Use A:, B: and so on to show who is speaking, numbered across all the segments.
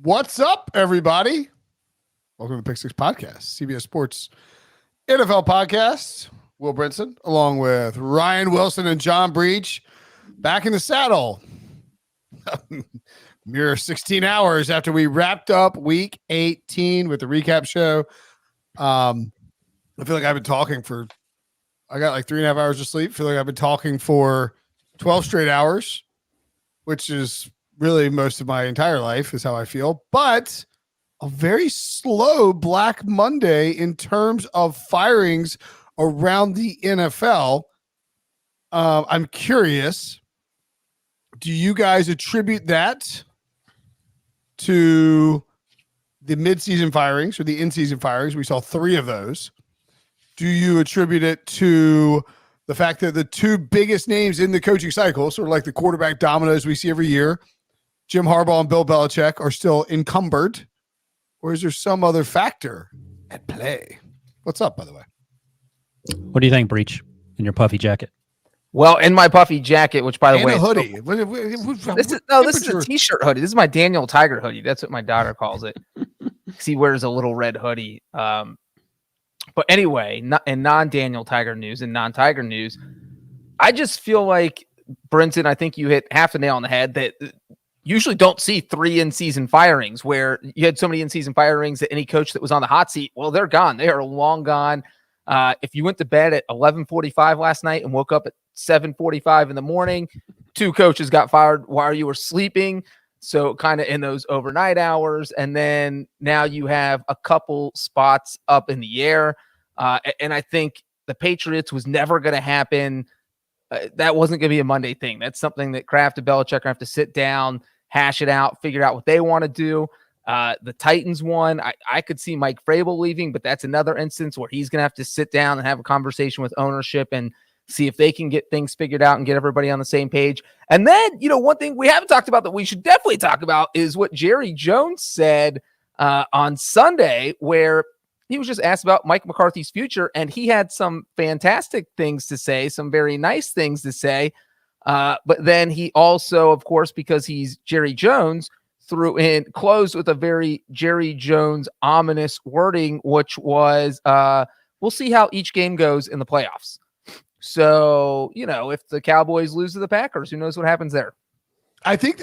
A: What's up, everybody? Welcome to the Pick Six Podcast, CBS Sports NFL Podcast. Will Brinson, along with Ryan Wilson and John Breech, back in the saddle. Mere 16 hours after we wrapped up Week 18 with the recap show. I feel like I've been talking I got like 3.5 hours of sleep. I feel like I've been talking for 12 straight hours, which is really most of my entire life is how I feel, but a very slow Black Monday in terms of firings around the NFL. I'm curious, do you guys attribute that to the midseason firings or the in-season firings? We saw 3 of those. Do you attribute it to the fact that the 2 biggest names in the coaching cycle, sort of like the quarterback dominoes we see every year, Jim Harbaugh and Bill Belichick, are still encumbered? Or is there some other factor at play? What's up, by the way?
B: What do you think, Breech, in your puffy jacket?
C: Well, in my puffy jacket, which by the way,
A: a hoodie.
C: This is a t-shirt hoodie. This is my Daniel Tiger hoodie. That's what my daughter calls it. He wears a little red hoodie. But anyway, in non-Daniel Tiger news and non-Tiger news, I just feel like, Brinson, I think you hit half the nail on the head that usually don't see 3 in-season firings where you had so many in-season firings that any coach that was on the hot seat, well, they're gone. They are long gone. If you went to bed at 11:45 last night and woke up at 7:45 in the morning, 2 coaches got fired while you were sleeping. So kind of in those overnight hours. And then now you have a couple spots up in the air. And I think the Patriots was never going to happen. That wasn't going to be a Monday thing. That's something that Kraft and Belichick have to sit down, hash it out, figure out what they want to do. The Titans one, I could see Mike Vrabel leaving, but that's another instance where he's going to have to sit down and have a conversation with ownership and see if they can get things figured out and get everybody on the same page. And then, one thing we haven't talked about that we should definitely talk about is what Jerry Jones said on Sunday, where he was just asked about Mike McCarthy's future, and he had some fantastic things to say, some very nice things to say. But then he also, of course, because he's Jerry Jones, closed with a very Jerry Jones ominous wording, which was, we'll see how each game goes in the playoffs. So, if the Cowboys lose to the Packers, who knows what happens there?
A: I think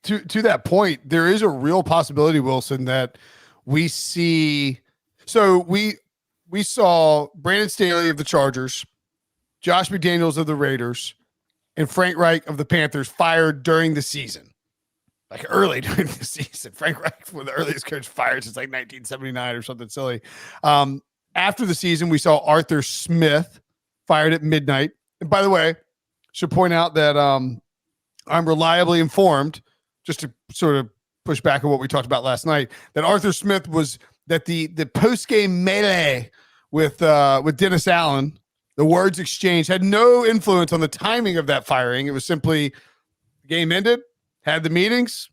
A: to that point, there is a real possibility, Wilson, that we see. So we saw Brandon Staley of the Chargers, Josh McDaniels of the Raiders, and Frank Reich of the Panthers fired during the season. Like early during the season. Frank Reich was the earliest coach fired since like 1979 or something silly. After the season, we saw Arthur Smith fired at midnight. And by the way, should point out that I'm reliably informed, just to sort of push back on what we talked about last night, that Arthur Smith was that the post-game melee with Dennis Allen, the words exchanged, had no influence on the timing of that firing. It was simply the game ended, had the meetings,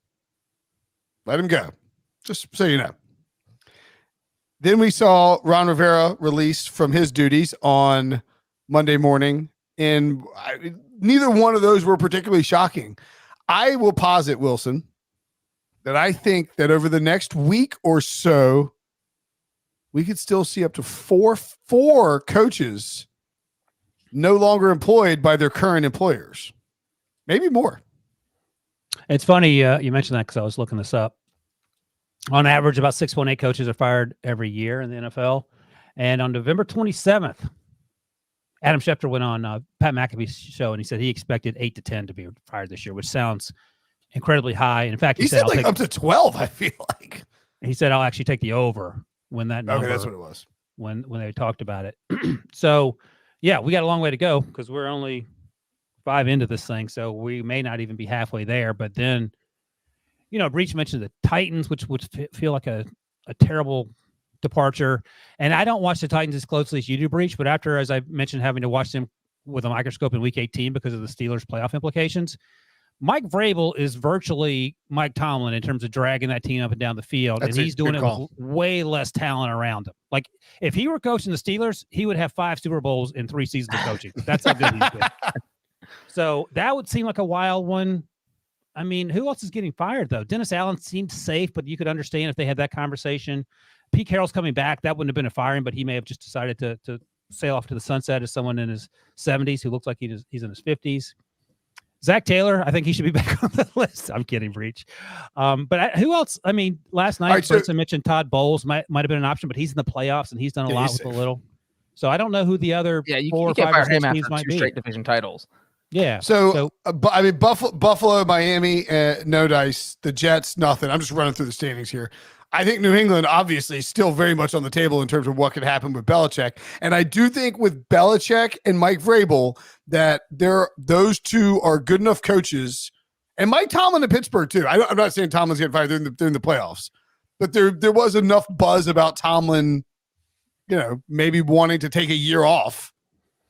A: let him go. Just so you know. Then we saw Ron Rivera released from his duties on Monday morning, and neither one of those were particularly shocking. I will posit, Wilson, that I think that over the next week or so, we could still see up to four coaches no longer employed by their current employers. Maybe more.
B: It's funny you mentioned that because I was looking this up. On average, about 6.8 coaches are fired every year in the NFL. And on November 27th, Adam Schefter went on Pat McAfee's show, and he said he expected 8 to 10 to be fired this year, which sounds incredibly high. And in fact,
A: he said like up to 12, I feel like.
B: He said, I'll actually take the over when that number.
A: Okay, that's what it was.
B: When they talked about it. So, yeah, we got a long way to go because we're only 5 into this thing, so we may not even be halfway there. But then, Breech mentioned the Titans, which would feel like a terrible departure. And I don't watch the Titans as closely as you do, Breech, but after, as I mentioned, having to watch them with a microscope in Week 18 because of the Steelers' playoff implications, Mike Vrabel is virtually Mike Tomlin in terms of dragging that team up and down the field, and he's doing it with way less talent around him. Like, if he were coaching the Steelers, he would have 5 Super Bowls in 3 seasons of coaching. That's how good he's been. So that would seem like a wild one. I mean, who else is getting fired though? Dennis Allen seemed safe, but you could understand if they had that conversation. Pete Carroll's coming back. That wouldn't have been a firing, but he may have just decided to sail off to the sunset as someone in his 70s who looks like he's in his 50s. Zach Taylor, I think he should be back on the list. I'm kidding, Breech. But who else? I mean, last night, Brinson mentioned Todd Bowles might have been an option, but he's in the playoffs and he's done a lot with a little. So I don't know who the other
C: you
B: 4 or
C: can't
B: 5
C: fire
B: or 6
C: him
B: teams
C: after
B: might
C: 2
B: be.
C: straight division titles.
B: Yeah.
A: So I mean, Buffalo, Miami, no dice. The Jets, nothing. I'm just running through the standings here. I think New England, obviously, still very much on the table in terms of what could happen with Belichick. And I do think with Belichick and Mike Vrabel that those two are good enough coaches. And Mike Tomlin in Pittsburgh, too. I'm not saying Tomlin's getting fired during the playoffs. But there was enough buzz about Tomlin, maybe wanting to take a year off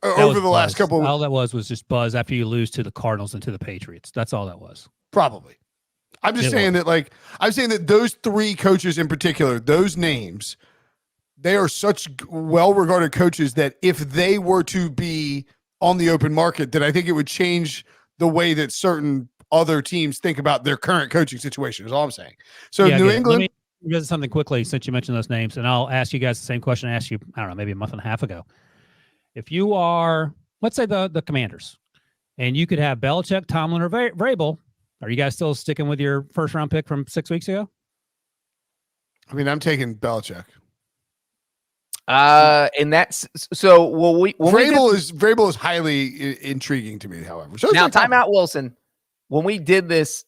A: over the last couple.
B: All that was just buzz after you lose to the Cardinals and to the Patriots. That's all that was.
A: Probably. I'm just saying that those 3 coaches in particular, those names, they are such well-regarded coaches that if they were to be on the open market, that I think it would change the way that certain other teams think about their current coaching situation is all I'm saying. So New England.
B: Let me visit something quickly since you mentioned those names, and I'll ask you guys the same question I asked you, I don't know, maybe a month and a half ago. If you are, let's say the Commanders, and you could have Belichick, Tomlin, or Vrabel, are you guys still sticking with your first-round pick from 6 weeks ago?
A: I mean, I'm taking Belichick.
C: And that's so.
A: Vrabel is highly intriguing to me. However, so
C: now timeout, Wilson. When we did this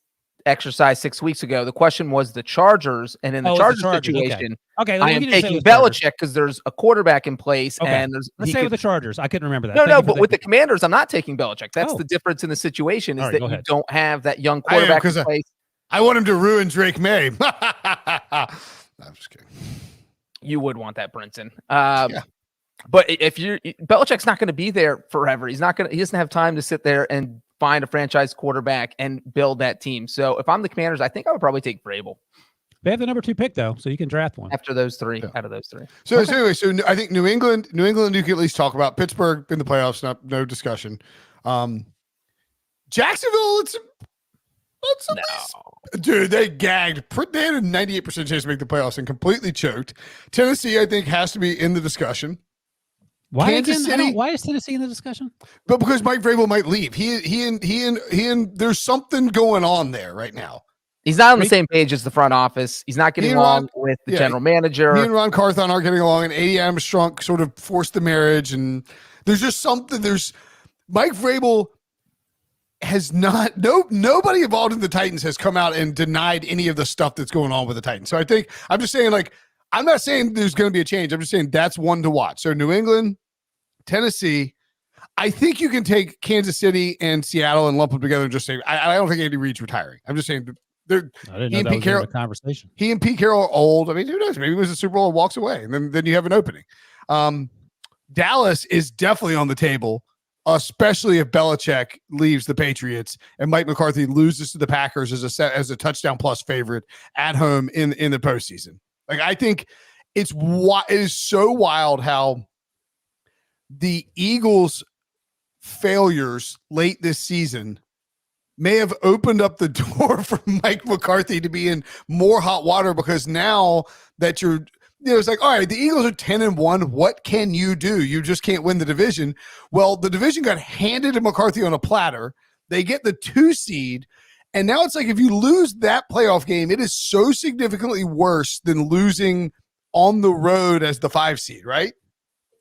C: exercise 6 weeks ago, the question was the Chargers, and in the Chargers situation,
B: okay,
C: I am taking Belichick because there's a quarterback in place, and
B: let's say with the Chargers. I couldn't remember that.
C: No, but with the Commanders, I'm not taking Belichick. That's the difference in the situation is that you don't have that young quarterback in place.
A: I want him to ruin Drake May. No, I'm just kidding.
C: You would want that, Brinson. But if Belichick's not going to be there forever. He doesn't have time to sit there and find a franchise quarterback and build that team. So if I'm the Commanders, I think I would probably take Vrabel.
B: They have the number 2 pick though, so you can draft one
C: after those 3. Out of those 3.
A: So anyway, I think New England, you can at least talk about. Pittsburgh in the playoffs, no discussion. Jacksonville, dude, they gagged. They had a 98% chance to make the playoffs and completely choked. Tennessee, I think, has to be in the discussion.
B: Why is Tennessee in the discussion?
A: But because Mike Vrabel might leave. He and there's something going on there right now.
C: He's not on the same page as the front office. He's not getting along with the general manager.
A: Me and Ron Carthon aren't getting along, and A.D. Armstrong sort of forced the marriage, and there's just something. Mike Vrabel has not. Nobody involved in the Titans has come out and denied any of the stuff that's going on with the Titans. So I'm just saying, I'm not saying there's going to be a change. I'm just saying that's one to watch. So New England, Tennessee, I think you can take Kansas City and Seattle and lump them together and just say, I don't think Andy Reid's retiring. I'm just saying
B: I didn't know that was a conversation.
A: He and Pete Carroll are old. I mean, who knows? Maybe it was a Super Bowl and walks away, and then you have an opening. Dallas is definitely on the table, especially if Belichick leaves the Patriots and Mike McCarthy loses to the Packers as a touchdown plus favorite at home in the postseason. I think it is so wild how the Eagles' failures late this season may have opened up the door for Mike McCarthy to be in more hot water, because now that it's like, all right, the Eagles are 10-1. What can you do? You just can't win the division. Well, the division got handed to McCarthy on a platter. They get the 2 seed. And now it's like, if you lose that playoff game, it is so significantly worse than losing on the road as the 5 seed, right?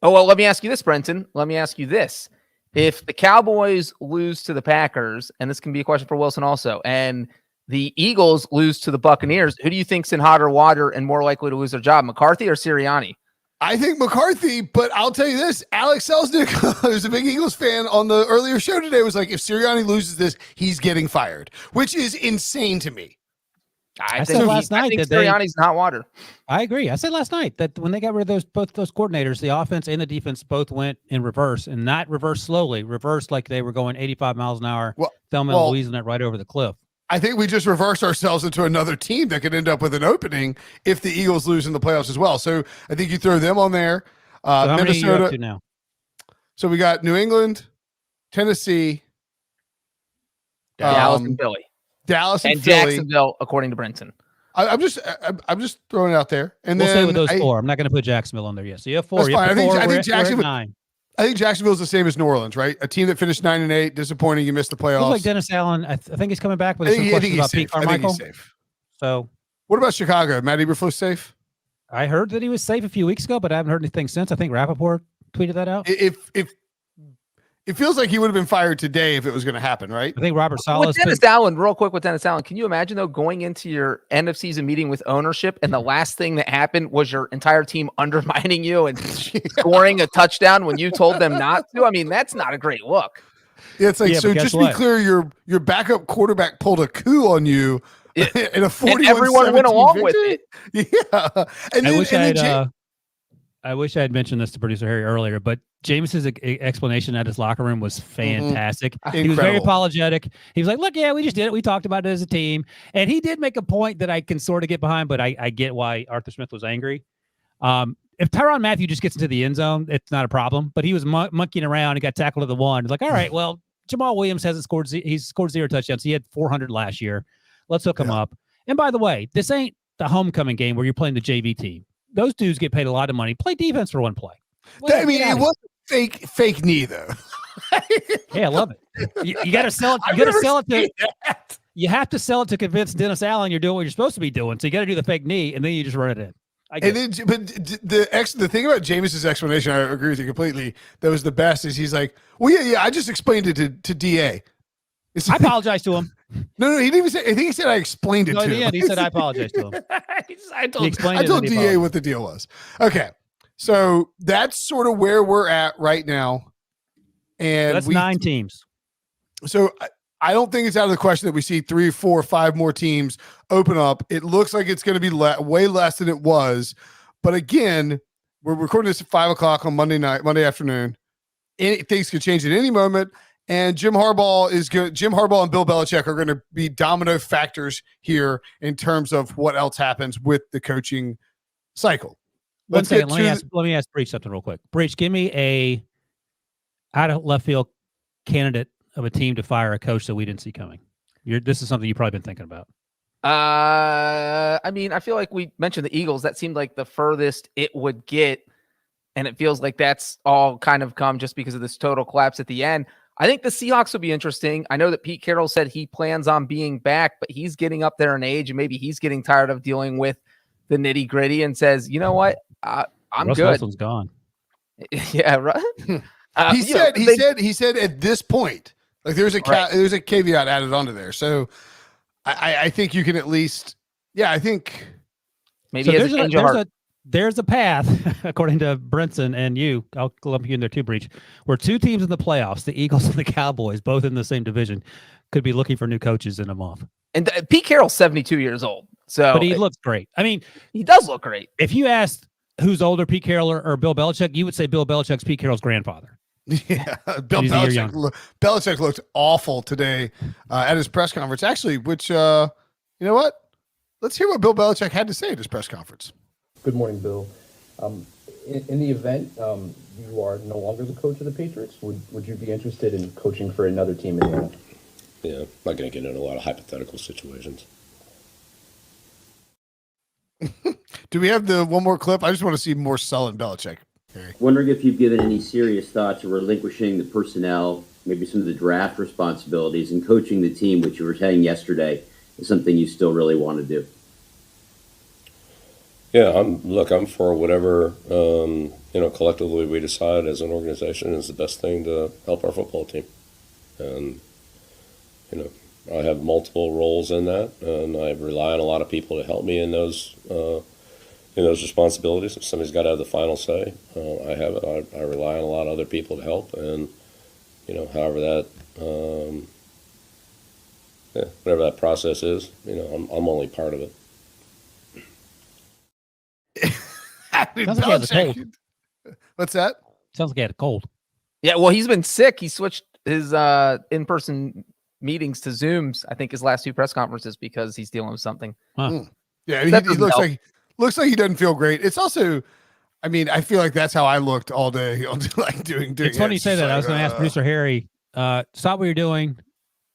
C: Oh, well, let me ask you this, Brenton. Let me ask you this. If the Cowboys lose to the Packers, and this can be a question for Wilson also, and the Eagles lose to the Buccaneers, who do you think's in hotter water and more likely to lose their job, McCarthy or Sirianni?
A: I think McCarthy, but I'll tell you this, Alex Selznick, who's a big Eagles fan on the earlier show today, was like, if Sirianni loses this, he's getting fired, which is insane to me.
C: I think Sirianni's in hot water.
B: I agree. I said last night that when they got rid of both those coordinators, the offense and the defense both went in reverse, and not reverse slowly, reverse like they were going 85 miles an hour, Thelma and Louise, and that right over the cliff.
A: I think we just reversed ourselves into another team that could end up with an opening if the Eagles lose in the playoffs as well. So I think you throw them on there.
B: So how many are you up to now?
A: So we got New England, Tennessee,
C: Dallas, and Philly.
A: Dallas and
C: and
A: Philly.
C: Jacksonville, according to Brinson.
A: I'm just throwing it out there. And
B: we'll
A: then
B: say with those four. I'm not going to put Jacksonville on there yet. So you have four.
A: That's
B: You have
A: fine.
B: four.
A: I think
B: We're at
A: Jacksonville.
B: 9.
A: I think Jacksonville's the same as New Orleans, right? A team that finished 9-8, disappointing. You missed the playoffs.
B: Looks like Dennis Allen. I think he's coming back, but there's some questions about Pete Carmichael.
A: I think he's safe.
B: So,
A: what about Chicago? Matt Eberflus safe?
B: I heard that he was safe a few weeks ago, but I haven't heard anything since. I think Rappaport tweeted that out.
A: If it feels like he would have been fired today if it was going to happen, right?
B: I think Robert Saleh.
C: With Dennis Allen, real quick with Dennis Allen, can you imagine though going into your end of season meeting with ownership and the last thing that happened was your entire team undermining you and scoring a touchdown when you told them not to? I mean, that's not a great look.
A: Yeah, it's like, so just to be clear, your backup quarterback pulled a coup on you in a 41-17
C: and everyone went along with it.
A: Yeah.
B: I wish I had mentioned this to producer Harry earlier, but Jameis's explanation at his locker room was fantastic. He was very apologetic. He was like, look, yeah, we just did it. We talked about it as a team. And he did make a point that I can sort of get behind, but I get why Arthur Smith was angry. If Tyrann Mathieu just gets into the end zone, it's not a problem. But he was monkeying around and got tackled at the 1. It's like, all right, well, Jamal Williams hasn't scored. He's scored 0 touchdowns. He had 400 last year. Let's hook him up. And by the way, this ain't the homecoming game where you're playing the JV team. Those dudes get paid a lot of money. Play defense for one play.
A: I mean, it wasn't fake knee though.
B: Yeah, I love it. You got to sell it. You got to sell it to. You have to sell it to convince Dennis Allen you're doing what you're supposed to be doing. So you got to do the fake knee, and then you just run it in. But
A: the thing about Jameis's explanation, I agree with you completely. That was the best. Is he's like, well, yeah, I just explained it to DA.
B: I apologize to him.
A: No, he didn't even say. I think he said I explained it to him.
B: Yeah, he said I apologize to him.
A: I told DA what the deal was. Okay, so that's sort of where we're at right now, and
B: that's 9 teams.
A: So I don't think it's out of the question that we see 3, 4, 5 more teams open up. It looks like it's going to be way less than it was, but again, we're recording this at 5:00 on Monday afternoon. Things could change at any moment. And Jim Harbaugh and Bill Belichick are going to be domino factors here in terms of what else happens with the coaching cycle.
B: Let me ask Breech something real quick. Breech, give me a out of left field candidate of a team to fire a coach that we didn't see coming. This is something you've probably been thinking about.
C: I mean, I feel like we mentioned the Eagles. That seemed like the furthest it would get. And it feels like that's all kind of come just because of this total collapse at the end. I think the Seahawks will be interesting. I know that Pete Carroll said he plans on being back, but he's getting up there in age and maybe he's getting tired of dealing with the nitty gritty and says, you know what? I'm
B: Russ
C: good.
B: Wilson's gone.
C: Yeah. Right.
A: He said at this point, like there's a caveat added onto there. So I think you can at least, I think
C: maybe
B: there's a path, according to Brinson and you. I'll lump you in there too, Breech, where 2 teams in the playoffs, the Eagles and the Cowboys, both in the same division, could be looking for new coaches in a month.
C: And Pete Carroll's 72 years old,
B: but he looks great. I mean,
C: he does look great.
B: If you asked who's older, Pete Carroll or Bill Belichick, you would say Bill Belichick's Pete Carroll's grandfather.
A: Yeah, Belichick looked awful today at his press conference. Actually, which you know what? Let's hear what Bill Belichick had to say at his press conference.
D: Good morning, Bill. In the event you are no longer the coach of the Patriots, would you be interested in coaching for another team in the NFL?
E: Yeah, I'm not going to get into a lot of hypothetical situations.
A: Do we have the one more clip? I just want to see more sullen Belichick.
F: Wondering if you've given any serious thought to relinquishing the personnel, maybe some of the draft responsibilities, and coaching the team, which you were saying yesterday is something you still really want to do.
E: Yeah, I'm for whatever, collectively we decide as an organization is the best thing to help our football team. And, I have multiple roles in that, and I rely on a lot of people to help me in those responsibilities. If somebody's got to have the final say, I have it. I rely on a lot of other people to help, and, however that, whatever that process is, I'm only part of it.
B: Sounds like he has a cold.
A: What's that?
B: Sounds like he had a cold.
C: Yeah, well, he's been sick. He switched his in-person meetings to Zooms, I think his last 2 press conferences, because he's dealing with something.
B: Huh.
A: Yeah, he looks like he doesn't feel great. It's also, I mean, I feel like that's how I looked all day, like doing.
B: It's funny you say that. I was going to ask producer Harry, stop what you're doing,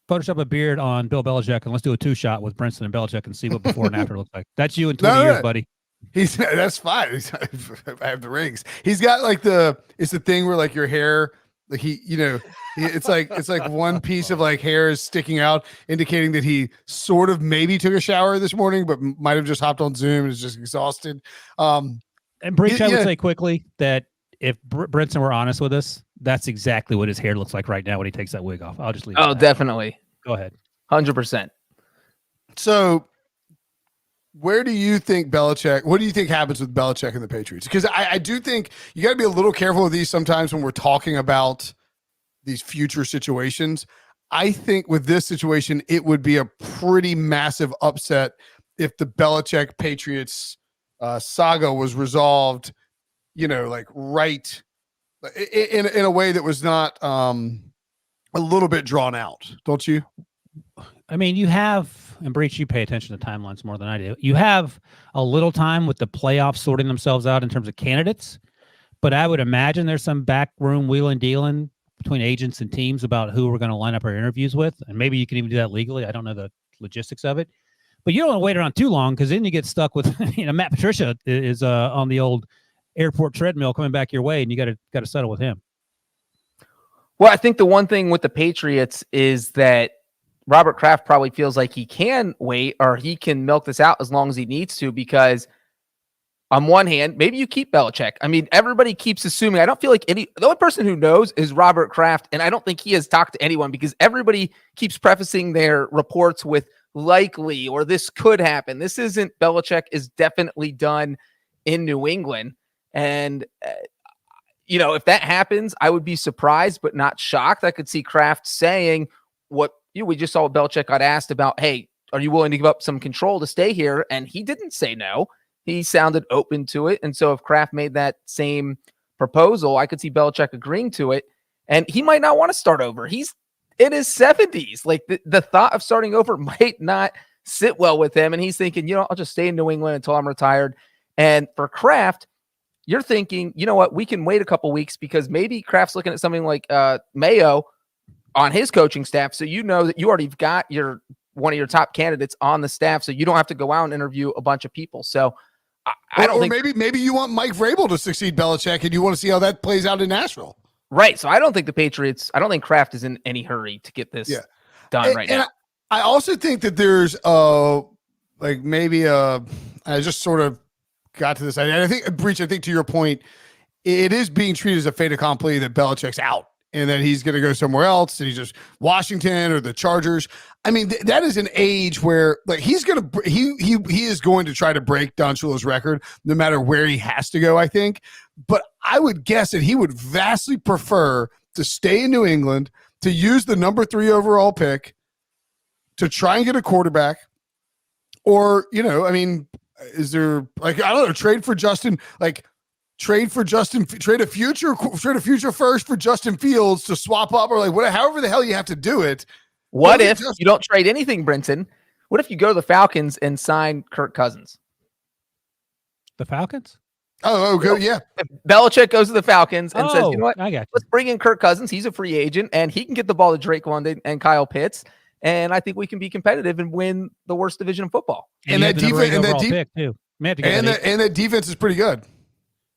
B: Photoshop a beard on Bill Belichick and let's do a 2-shot with Brinson and Belichick and see what before and after looks like. That's you in 20 years, buddy.
A: That's fine. I have the rings. He's got like it's the thing where like your hair, like it's like one piece of like hair is sticking out, indicating that he sort of maybe took a shower this morning, but might have just hopped on Zoom and is just exhausted.
B: And Breech, I would say quickly that if Brinson were honest with us, that's exactly what his hair looks like right now when he takes that wig off. I'll just leave it at that.
C: Definitely.
B: Go ahead.
C: 100%.
A: So where do you think what do you think happens with Belichick and the Patriots? Because I do think you got to be a little careful with these sometimes when we're talking about these future situations. I think with this situation, it would be a pretty massive upset if the Belichick Patriots saga was resolved, like right in a way that was not a little bit drawn out, don't you?
B: I mean, you have, and Breech, you pay attention to timelines more than I do. You have a little time with the playoffs sorting themselves out in terms of candidates, but I would imagine there's some backroom wheeling dealing between agents and teams about who we're going to line up our interviews with, and maybe you can even do that legally. I don't know the logistics of it, but you don't want to wait around too long because then you get stuck with, Matt Patricia is on the old airport treadmill coming back your way, and you got to settle with him.
C: Well, I think the one thing with the Patriots is that Robert Kraft probably feels like he can wait or he can milk this out as long as he needs to, because on one hand, maybe you keep Belichick. I mean, everybody keeps assuming. I don't feel like the only person who knows is Robert Kraft, and I don't think he has talked to anyone because everybody keeps prefacing their reports with likely or this could happen. This isn't Belichick is definitely done in New England. And, if that happens, I would be surprised but not shocked. I could see Kraft saying what we just saw what Belichick got asked about, hey, are you willing to give up some control to stay here? And he didn't say no. He sounded open to it. And so if Kraft made that same proposal, I could see Belichick agreeing to it. And he might not want to start over. He's in his 70s. Like the thought of starting over might not sit well with him. And he's thinking, I'll just stay in New England until I'm retired. And for Kraft, you're thinking, you know what, we can wait a couple weeks because maybe Kraft's looking at something like Mayo on his coaching staff. So that you already got one of your top candidates on the staff. So you don't have to go out and interview a bunch of people. So I don't think maybe you want Mike Vrabel to succeed Belichick and you want to see how that plays out in Nashville. Right. So I don't think Kraft is in any hurry to get this done right now. I also think that there's I just sort of got to this. I think Breech, to your point, it is being treated as a fait accompli that Belichick's out and that he's going to go somewhere else, and he's just Washington or the Chargers. I mean, that is an age where he is going to try to break Don Shula's record no matter where he has to go, I think. But I would guess that he would vastly prefer to stay in New England, to use the number 3 overall pick to try and get a quarterback, or, is there trade a future first for Justin Fields to swap up, or however the hell you have to do it. What if you don't trade anything, Brinson? What if you go to the Falcons and sign Kirk Cousins?
B: The Falcons?
C: Oh, good. Yeah. If Belichick goes to the Falcons and says, you know what? Let's bring in Kirk Cousins. He's a free agent and he can get the ball to Drake London and Kyle Pitts. And I think we can be competitive and win the worst division of football.
B: And that defense, and
A: that defense is pretty good.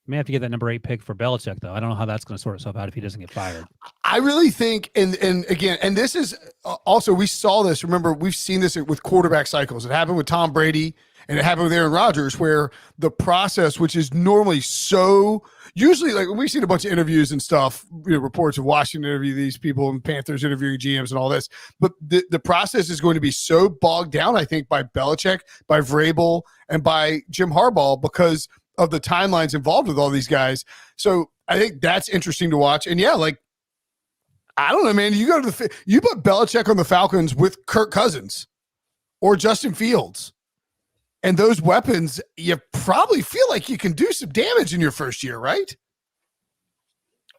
B: May have to get that number 8 pick for Belichick, though. I don't know how that's going to sort itself out if he doesn't get fired.
A: I really think, and this is also, we saw this. Remember, we've seen this with quarterback cycles. It happened with Tom Brady, and it happened with Aaron Rodgers, where the process, which is normally usually we've seen a bunch of interviews and stuff, reports of Washington interview these people and Panthers interviewing GMs and all this, but the process is going to be so bogged down, I think, by Belichick, by Vrabel, and by Jim Harbaugh because of the timelines involved with all these guys. So I think that's interesting to watch. And I don't know, man, you put Belichick on the Falcons with Kirk Cousins or Justin Fields and those weapons, you probably feel like you can do some damage in your first year, right?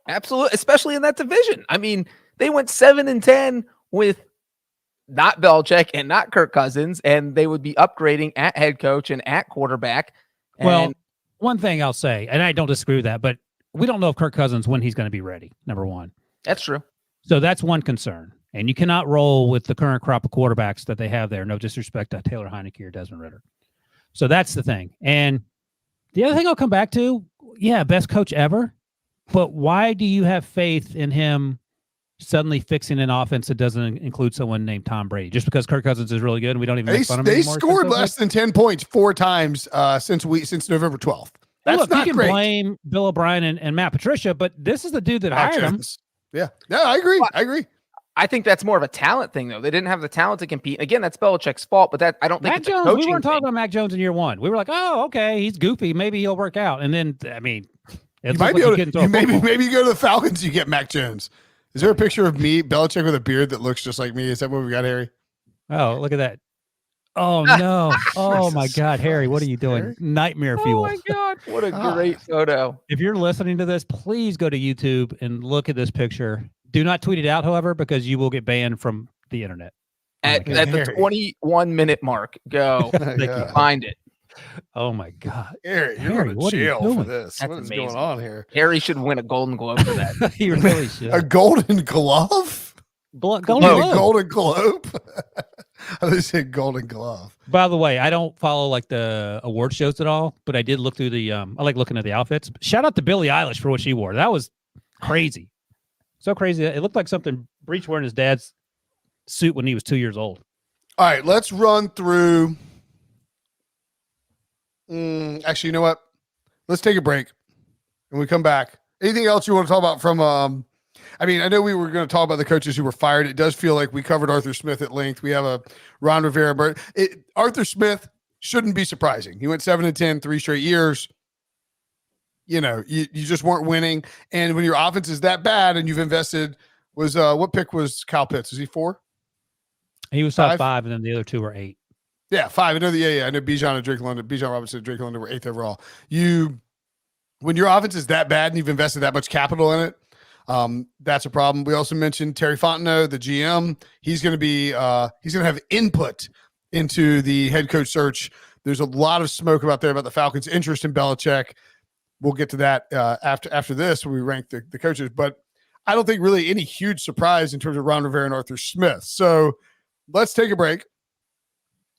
C: Absolutely. Especially in that division. I mean, they went 7-10 with not Belichick and not Kirk Cousins, and they would be upgrading at head coach and at quarterback.
B: Well, one thing I'll say, and I don't disagree with that, but we don't know if Kirk Cousins, when he's going to be ready, number one.
C: That's true.
B: So that's one concern. And you cannot roll with the current crop of quarterbacks that they have there. No disrespect to Taylor Heineke or Desmond Ridder. So that's the thing. And the other thing I'll come back to, yeah, best coach ever. But why do you have faith in him suddenly fixing an offense that doesn't include someone named Tom Brady? Just because Kirk Cousins is really good and we don't even make fun of him anymore?
A: They scored less than 10 points 4 times since November 12th. That's
B: look,
A: not
B: you can
A: great.
B: blame Bill O'Brien and Matt Patricia, but this is the dude that hired him.
A: Yeah. No, I agree.
C: I think that's more of a talent thing, though. They didn't have the talent to compete. Again, that's Belichick's fault, but I don't think
B: Mac
C: it's
B: Jones,
C: a coaching
B: we weren't talking
C: thing.
B: about Mac Jones in year one. We were like, oh, okay, he's goofy. Maybe he'll work out. And then, I mean,
A: You might be able to, maybe you go to the Falcons, you get Mac Jones. Is there a picture of me, Belichick, with a beard that looks just like me? Is that what we got, Harry?
B: Oh, look at that. Oh, no. Oh, my God, Harry, what are you doing?
A: Harry?
B: Nightmare fuel.
C: Oh, my God. What a great photo.
B: If you're listening to this, please go to YouTube and look at this picture. Do not tweet it out, however, because you will get banned from the internet.
C: At the 21-minute mark, go. Find it.
B: Oh, my God.
A: Harry, you're
B: Harry,
A: going
B: what
A: to
B: are you
A: jail for
B: doing?
A: this.
C: That's
A: What is
C: amazing.
A: going on here?
C: Harry should win a Golden Globe for that.
B: You really should.
A: A golden glove?
B: Golden
A: No,
B: Globe.
A: golden globe? I just said golden glove.
B: By the way, I don't follow like the award shows at all, but I did look through the I like looking at the outfits. Shout out to Billie Eilish for what she wore. That was crazy. So crazy. It looked like something Breech wearing his dad's suit when he was 2 years old.
A: All right, let's run through. Actually, you know what? Let's take a break. When we come back, anything else you want to talk about from I mean, I know we were going to talk about the coaches who were fired. It does feel like we covered Arthur Smith at length. We have a Ron Rivera, but Arthur Smith shouldn't be surprising. He went 7-10, 3 straight years. You know, you just weren't winning. And when your offense is that bad and you've invested, what pick was Kyle Pitts? Is he 4?
B: He was top 5, and then the other 2 were 8.
A: Yeah, 5. I know I know Bijan and Drake London, Bijan Robinson and Drake London were 8th overall. When your offense is that bad and you've invested that much capital in it, that's a problem. We also mentioned Terry Fontenot, the GM. He's going to have input into the head coach search. There's a lot of smoke about the Falcons' interest in Belichick. We'll get to that after this when we rank the coaches. But I don't think really any huge surprise in terms of Ron Rivera and Arthur Smith. So let's take a break,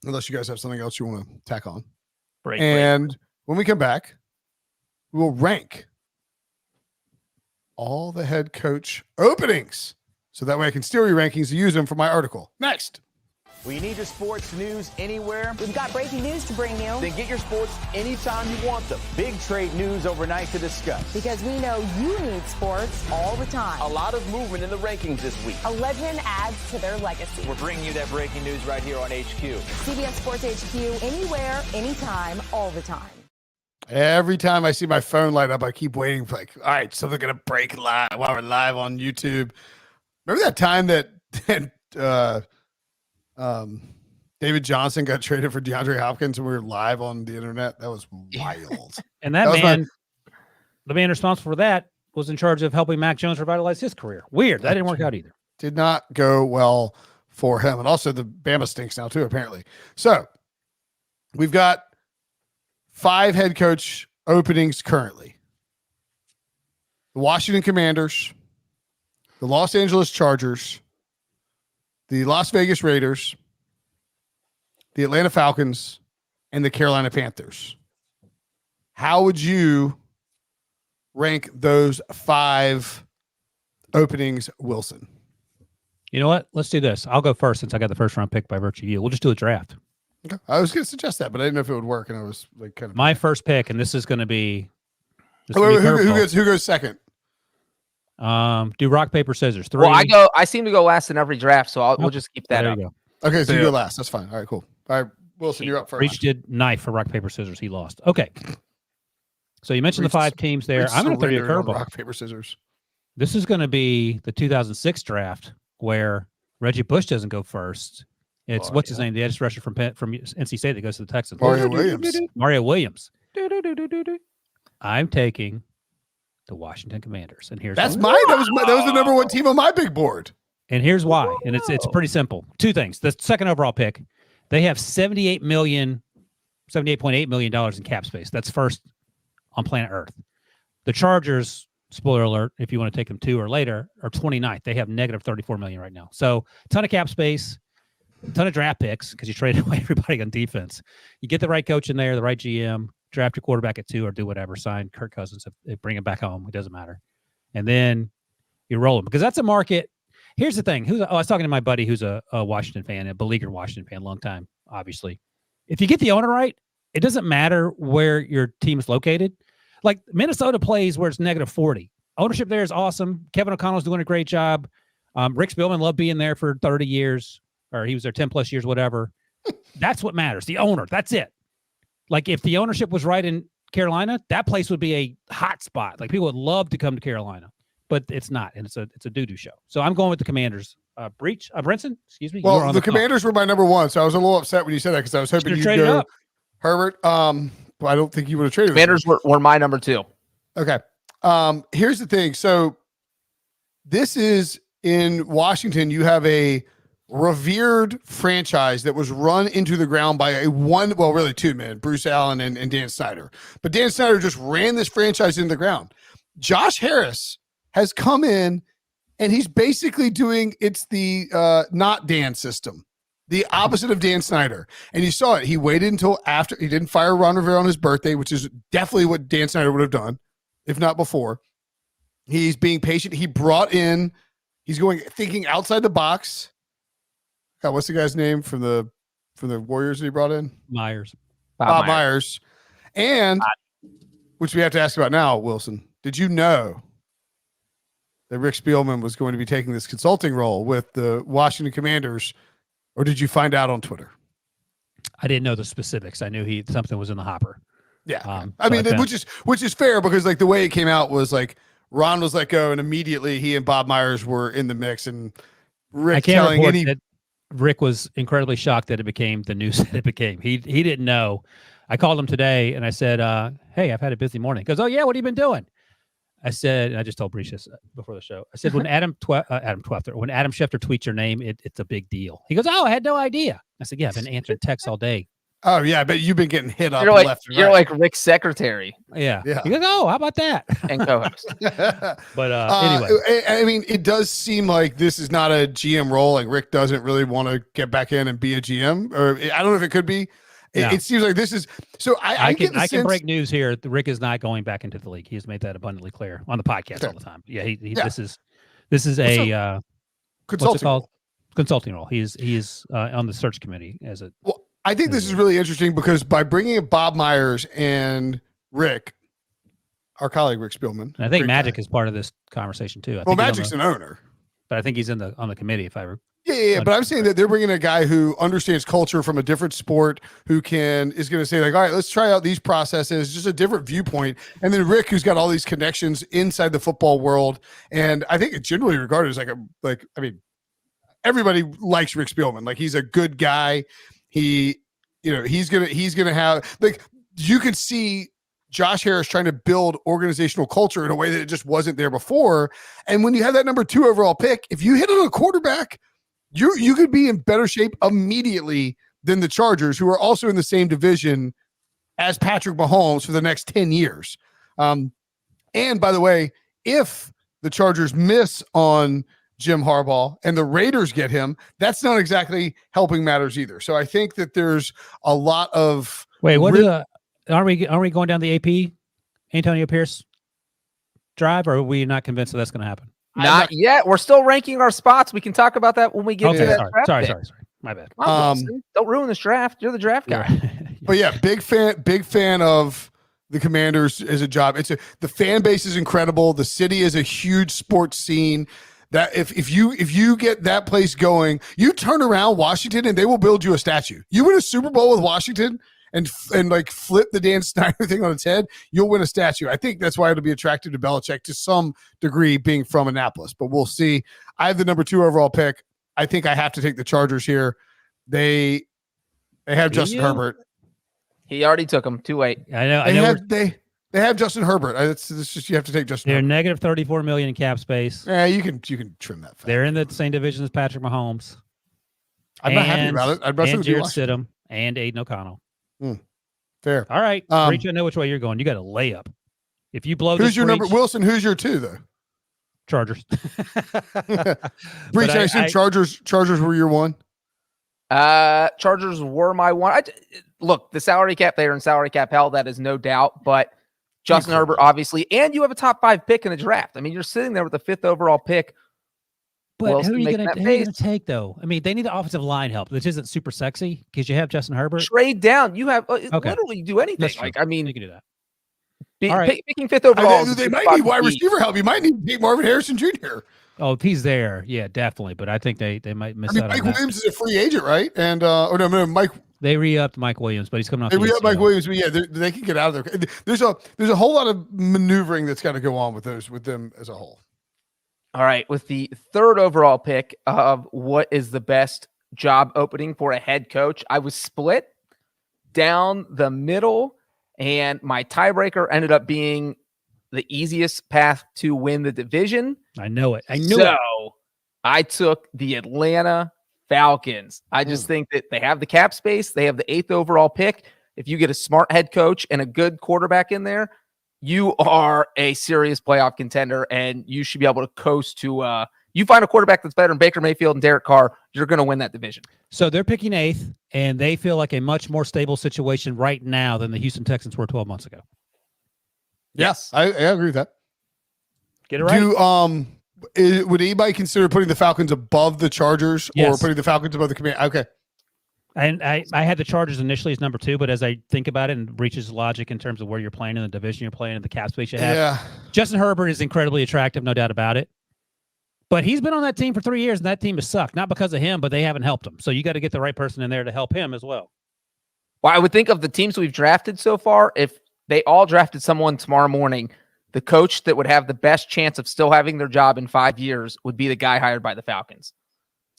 A: unless you guys have something else you want to tack on.
C: Break.
A: When we come back, we'll rank all the head coach openings, so that way I can steal your rankings to use them for my article. Next.
G: We need your sports news anywhere.
H: We've got breaking news to bring you.
G: Then get your sports anytime you want them. Big trade news overnight to discuss.
H: Because we know you need sports all the time.
G: A lot of movement in the rankings this week.
H: A legend adds to their legacy.
G: We're bringing you that breaking news right here on HQ.
H: CBS Sports HQ, anywhere, anytime, all the time.
A: Every time I see my phone light up, I keep waiting for all right, something's going to break live while we're live on YouTube. Remember that time that David Johnson got traded for DeAndre Hopkins and we were live on the internet? That was wild.
B: And the man responsible for that was in charge of helping Mac Jones revitalize his career. Weird. That didn't work out either.
A: Did not go well for him. And also the Bama stinks now too, apparently. So we've got 5 head coach openings currently. The Washington Commanders, the Los Angeles Chargers, the Las Vegas Raiders, the Atlanta Falcons, and the Carolina Panthers. How would you rank those 5 openings, Wilson?
B: You know what? Let's do this. I'll go first since I got the first round pick by virtue of you. We'll just do a draft.
A: Okay. I was going to suggest that, but I didn't know if it would work, and I was like kind of
B: my first pick, and this is going to be.
A: Who goes second?
B: Do rock paper scissors. 3.
C: Well, I seem to go last in every draft, so we'll just keep that
B: there
C: up.
B: you go.
A: Okay, so you go last. That's fine. All right, cool. All right, Wilson, you're up first.
B: Breech did knife for rock paper scissors. He lost. Okay. So you mentioned the 5 teams there. I'm going to throw you a curveball.
A: Rock paper scissors.
B: This is going to be the 2006 draft where Reggie Bush doesn't go first. It's what's his name? The edge rusher from NC State that goes to the Texans. Mario Williams. I'm taking the Washington Commanders, and here's
A: that's mine. That was the number 1 team on my big board.
B: And here's why. And it's pretty simple. 2 things. The second overall pick, they have $78.8 million in cap space. That's first on planet Earth. The Chargers spoiler alert, if you want to take them 2 or later, are 29th. They have negative 34 million right now. So ton of cap space, a ton of draft picks because you traded away everybody on defense. You get the right coach in there, the right GM, draft your quarterback at 2 or do whatever, sign Kirk Cousins, bring him back home. It doesn't matter. And then you roll them because that's a market. Here's the thing. I was talking to my buddy who's a Washington fan, a beleaguered Washington fan, long time, obviously. If you get the owner right, it doesn't matter where your team is located. Like Minnesota plays where it's negative 40. Ownership there is awesome. Kevin O'Connell's doing a great job. Rick Spielman loved being there for 30 years, or he was there 10 plus years, whatever. That's what matters. The owner. That's it. Like if the ownership was right in Carolina, that place would be a hot spot. Like people would love to come to Carolina, but it's not, and it's a doo-doo show. So I'm going with the Commanders. Brinson, excuse me.
A: Well, the Commanders were my number 1, so I was a little upset when you said that because I was hoping you'd go
B: up.
A: Herbert. But I don't think you would have traded.
C: Commanders were my number 2.
A: Okay. Here's the thing. So this is in Washington. You have a revered franchise that was run into the ground by really 2 men, Bruce Allen and Dan Snyder. But Dan Snyder just ran this franchise into the ground. Josh Harris has come in and he's basically doing the not Dan system. The opposite of Dan Snyder. And you saw it. He waited until after. He didn't fire Ron Rivera on his birthday, which is definitely what Dan Snyder would have done, if not before. He's being patient. He brought in, thinking outside the box. God, what's the guy's name from the Warriors that he brought in?
B: Myers.
A: Bob Myers. And, which we have to ask about now, Wilson, did you know that Rick Spielman was going to be taking this consulting role with the Washington Commanders? Or did you find out on Twitter?
B: I didn't know the specifics. I knew something was in the hopper.
A: Yeah. Which is fair because like the way it came out was like Ron was let go and immediately he and Bob Myers were in the mix and Rick
B: that Rick was incredibly shocked that it became the news that it became. He didn't know. I called him today and I said, hey, I've had a busy morning. He goes, oh yeah, what have you been doing? I said, and I just told Breech this before the show. I said, when Adam Schefter tweets your name, it's a big deal. He goes, oh, I had no idea. I said, yeah, I've been answering texts all day.
A: Oh yeah, but you've been getting hit up.
C: You're like Rick's secretary.
B: Yeah. He goes, oh, how about that?
C: And co-host.
B: But anyway,
A: I mean, it does seem like this is not a GM role. Like Rick doesn't really want to get back in and be a GM, or I don't know if it could be. It seems like this is so. I can
B: break news here. Rick is not going back into the league. He has made that abundantly clear on the podcast all the time. Yeah, this is a consulting role. He is on the search committee as a.
A: Well, I think this is really interesting because by bringing in Bob Myers and Rick, our colleague Rick Spielman,
B: and I think Magic is part of this conversation too.
A: Magic's an owner,
B: but I think he's on the committee. If I
A: Yeah, but I'm saying that they're bringing a guy who understands culture from a different sport, who is going to say like, all right, let's try out these processes, just a different viewpoint. And then Rick, who's got all these connections inside the football world, and I think it's generally regarded as everybody likes Rick Spielman. Like he's a good guy. He's gonna have like you could see Josh Harris trying to build organizational culture in a way that it just wasn't there before. And when you have that number 2 overall pick, if you hit on a quarterback, you could be in better shape immediately than the Chargers, who are also in the same division as Patrick Mahomes for the next 10 years. And by the way, if the Chargers miss on Jim Harbaugh and the Raiders get him, that's not exactly helping matters either. So I think that there's a lot of
B: aren't we going down the AP Antonio Pierce drive, or are we not convinced that that's going to happen?
C: Not yet. We're still ranking our spots. We can talk about that when we get to that draft.
B: Sorry. My bad.
C: Don't ruin this draft. You're the draft guy.
A: But yeah, big fan of the Commanders as a job. The fan base is incredible. The city is a huge sports scene. That if you get that place going, you turn around Washington and they will build you a statue. You win a Super Bowl with Washington and like flip the Dan Snyder thing on its head, you'll win a statue. I think that's why it'll be attractive to Belichick to some degree, being from Annapolis. But we'll see. I have the number 2 overall pick. I think I have to take the Chargers here. They have Justin Herbert.
C: He already took him 2-8.
B: I know.
A: They have Justin Herbert. It's just you have to take Justin.
B: They're
A: Herbert.
B: negative 34 million in cap space.
A: Yeah, you can trim that.
B: They're in the same division as Patrick Mahomes.
A: I'm not happy about it. I'd rather
B: and Jared Stidham and Aiden O'Connell.
A: Fair.
B: All right, Breech, I know which way you're going. You got a layup. If you blow
A: Who's your number,
B: breach-
A: Wilson? Who's your 2 though?
B: Chargers.
A: Breach, I assume Chargers were your 1.
C: Chargers were my 1. Look, the salary cap, they are in salary cap hell. That is no doubt. But Justin Herbert, obviously, and you have a top 5 pick in the draft. I mean, you're sitting there with the 5th overall pick.
B: But who are you going to take, though? I mean, they need the offensive line help, which isn't super sexy because you have Justin Herbert.
C: Trade down. You have literally do anything. Like, I mean,
B: you can do that.
C: Picking 5th overall.
A: They might need wide receiver help. You might need to take Marvin Harrison Jr.
B: Oh, if he's there, yeah, definitely. But I think they might miss out on
A: Mike
B: that.
A: Williams is a free agent, right? And Mike.
B: They re-upped Mike Williams, but he's coming off.
A: They re-upped Mike Williams, but yeah, they can get out of there. There's a whole lot of maneuvering that's got to go on with them as a whole.
C: All right, with the 3rd overall pick of what is the best job opening for a head coach, I was split down the middle, and my tiebreaker ended up being the easiest path to win the division.
B: I know it. I knew it.
C: I took the Atlanta Falcons. I just think that they have the cap space. They have the 8th overall pick. If you get a smart head coach and a good quarterback in there, you are a serious playoff contender, and you should be able to coast to you find a quarterback that's better than Baker Mayfield and Derek Carr, you're going to win that division.
B: So they're picking 8th, and they feel like a much more stable situation right now than the Houston Texans were 12 months ago.
A: Yes, I agree with that.
B: Get it right.
A: Would anybody consider putting the Falcons above the Chargers or putting the Falcons above the Commanders? Okay.
B: And I had the Chargers initially as number 2, but as I think about it and Breach's logic in terms of where you're playing in the division you're playing and the cap space you have, Justin Herbert is incredibly attractive, no doubt about it. But he's been on that team for 3 years, and that team has sucked. Not because of him, but they haven't helped him. So you got to get the right person in there to help him as well.
C: Well, I would think of the teams we've drafted so far, if they all drafted someone tomorrow morning, the coach that would have the best chance of still having their job in 5 years would be the guy hired by the Falcons.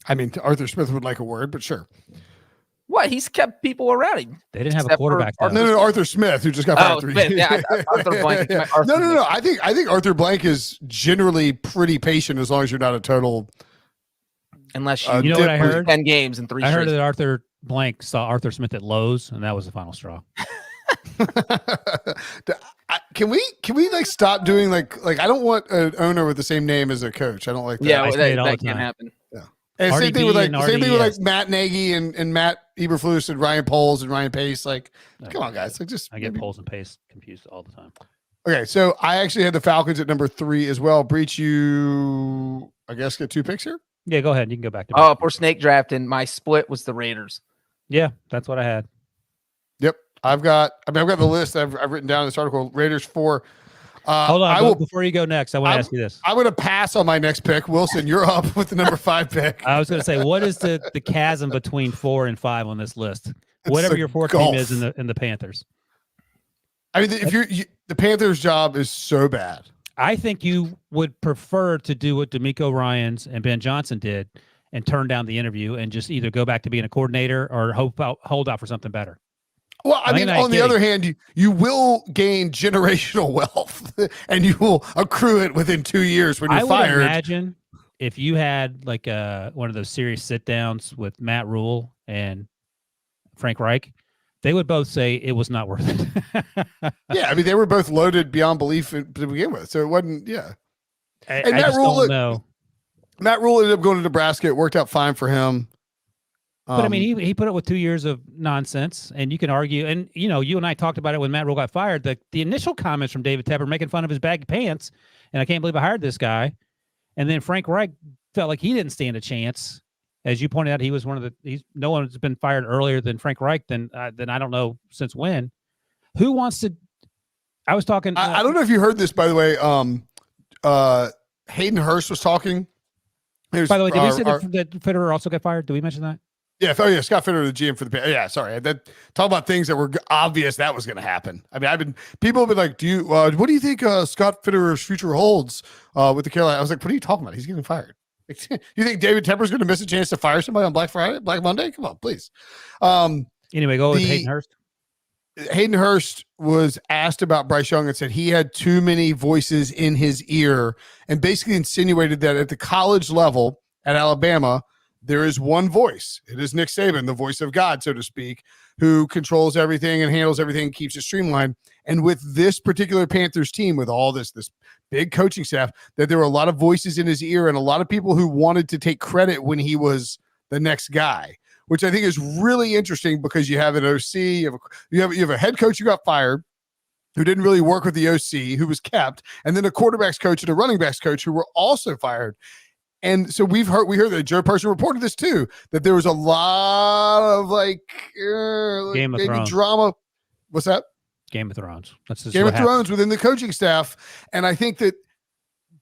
A: I mean, Arthur Smith would like a word, but sure.
C: What? He's kept people around him.
B: They didn't have a quarterback.
A: No, Arthur Smith, who just got fired 3 years.
C: Yeah, Arthur Blank.
A: Yeah. No. I think Arthur Blank is generally pretty patient as long as you're not a total.
C: Unless
B: you know what I heard?
C: 10 games in 3
B: I
C: straight.
B: heard that Arthur Blank saw Arthur Smith at Lowe's, and that was the final straw.
A: Can we like stop doing like I don't want an owner with the same name as a coach. I don't like that.
C: Yeah, that can't happen.
A: Yeah. And same thing with like Matt Nagy and Matt Eberflus and Ryan Poles and Ryan Pace. Like, come on, guys. Like, just
B: I get Poles and Pace confused all the time.
A: Okay, so I actually had the Falcons at number 3 as well. Breach, you I guess get 2 picks here.
B: Yeah, go ahead. You can go back to.
C: Oh, for snake draft, and my split was the Raiders.
B: Yeah, that's what I had.
A: Yep, I've got the list I've written down in this article. Raiders 4.
B: Hold on, before you go next, I want to ask you this.
A: I'm going to pass on my next pick. Wilson, you're up with the number 5 pick.
B: I was going to say, what is the chasm between 4 and 5 on this list? Whatever your 4th team is in the Panthers.
A: I mean, if the Panthers' job is so bad.
B: I think you would prefer to do what D'Amico Ryans and Ben Johnson did and turn down the interview and just either go back to being a coordinator or hold out for something better.
A: Well, I mean, on the other hand, you will gain generational wealth and you will accrue it within 2 years when you're fired.
B: I would imagine if you had like one of those serious sit downs with Matt Rule and Frank Reich, they would both say it was not worth it.
A: Yeah, I mean, they were both loaded beyond belief to begin with, so it wasn't. Yeah,
B: and Matt Rule,
A: Matt Rule ended up going to Nebraska. It worked out fine for him.
B: But I mean, he put up with 2 years of nonsense, and you can argue. And you and I talked about it when Matt Rule got fired. The initial comments from David Tepper making fun of his baggy pants, and I can't believe I hired this guy. And then Frank Reich felt like he didn't stand a chance. As you pointed out, he was no one's been fired earlier than Frank Reich than I don't know since when. Who wants to? I was talking.
A: I don't know if you heard this, by the way. Hayden Hurst was talking.
B: By the way, did we say that Fitterer also got fired? Did we mention that?
A: Yeah. Oh, yeah. Scott Fitterer, the GM for the. Yeah. Sorry. Talk about things that were obvious that was going to happen. I mean, people have been like, what do you think Scott Fitterer's future holds with the Carolina? I was like, what are you talking about? He's getting fired. You think David Tepper's going to miss a chance to fire somebody on Black Monday? Come on, please.
B: Anyway, go with Hayden Hurst.
A: Hayden Hurst was asked about Bryce Young and said he had too many voices in his ear and basically insinuated that at the college level at Alabama, there is one voice. It is Nick Saban, the voice of God, so to speak, who controls everything and handles everything and keeps it streamlined. And with this particular Panthers team, with all this big coaching staff, that there were a lot of voices in his ear and a lot of people who wanted to take credit when he was the next guy, which I think is really interesting because you have an OC, you have a head coach who got fired, who didn't really work with the OC, who was kept, and then a quarterbacks coach and a running backs coach who were also fired. And so we heard that Joe Person reported this too, that there was a lot of
B: Game of Thrones
A: drama. What's that?
B: Game of Thrones. That's just
A: Game of Thrones within the coaching staff. And I think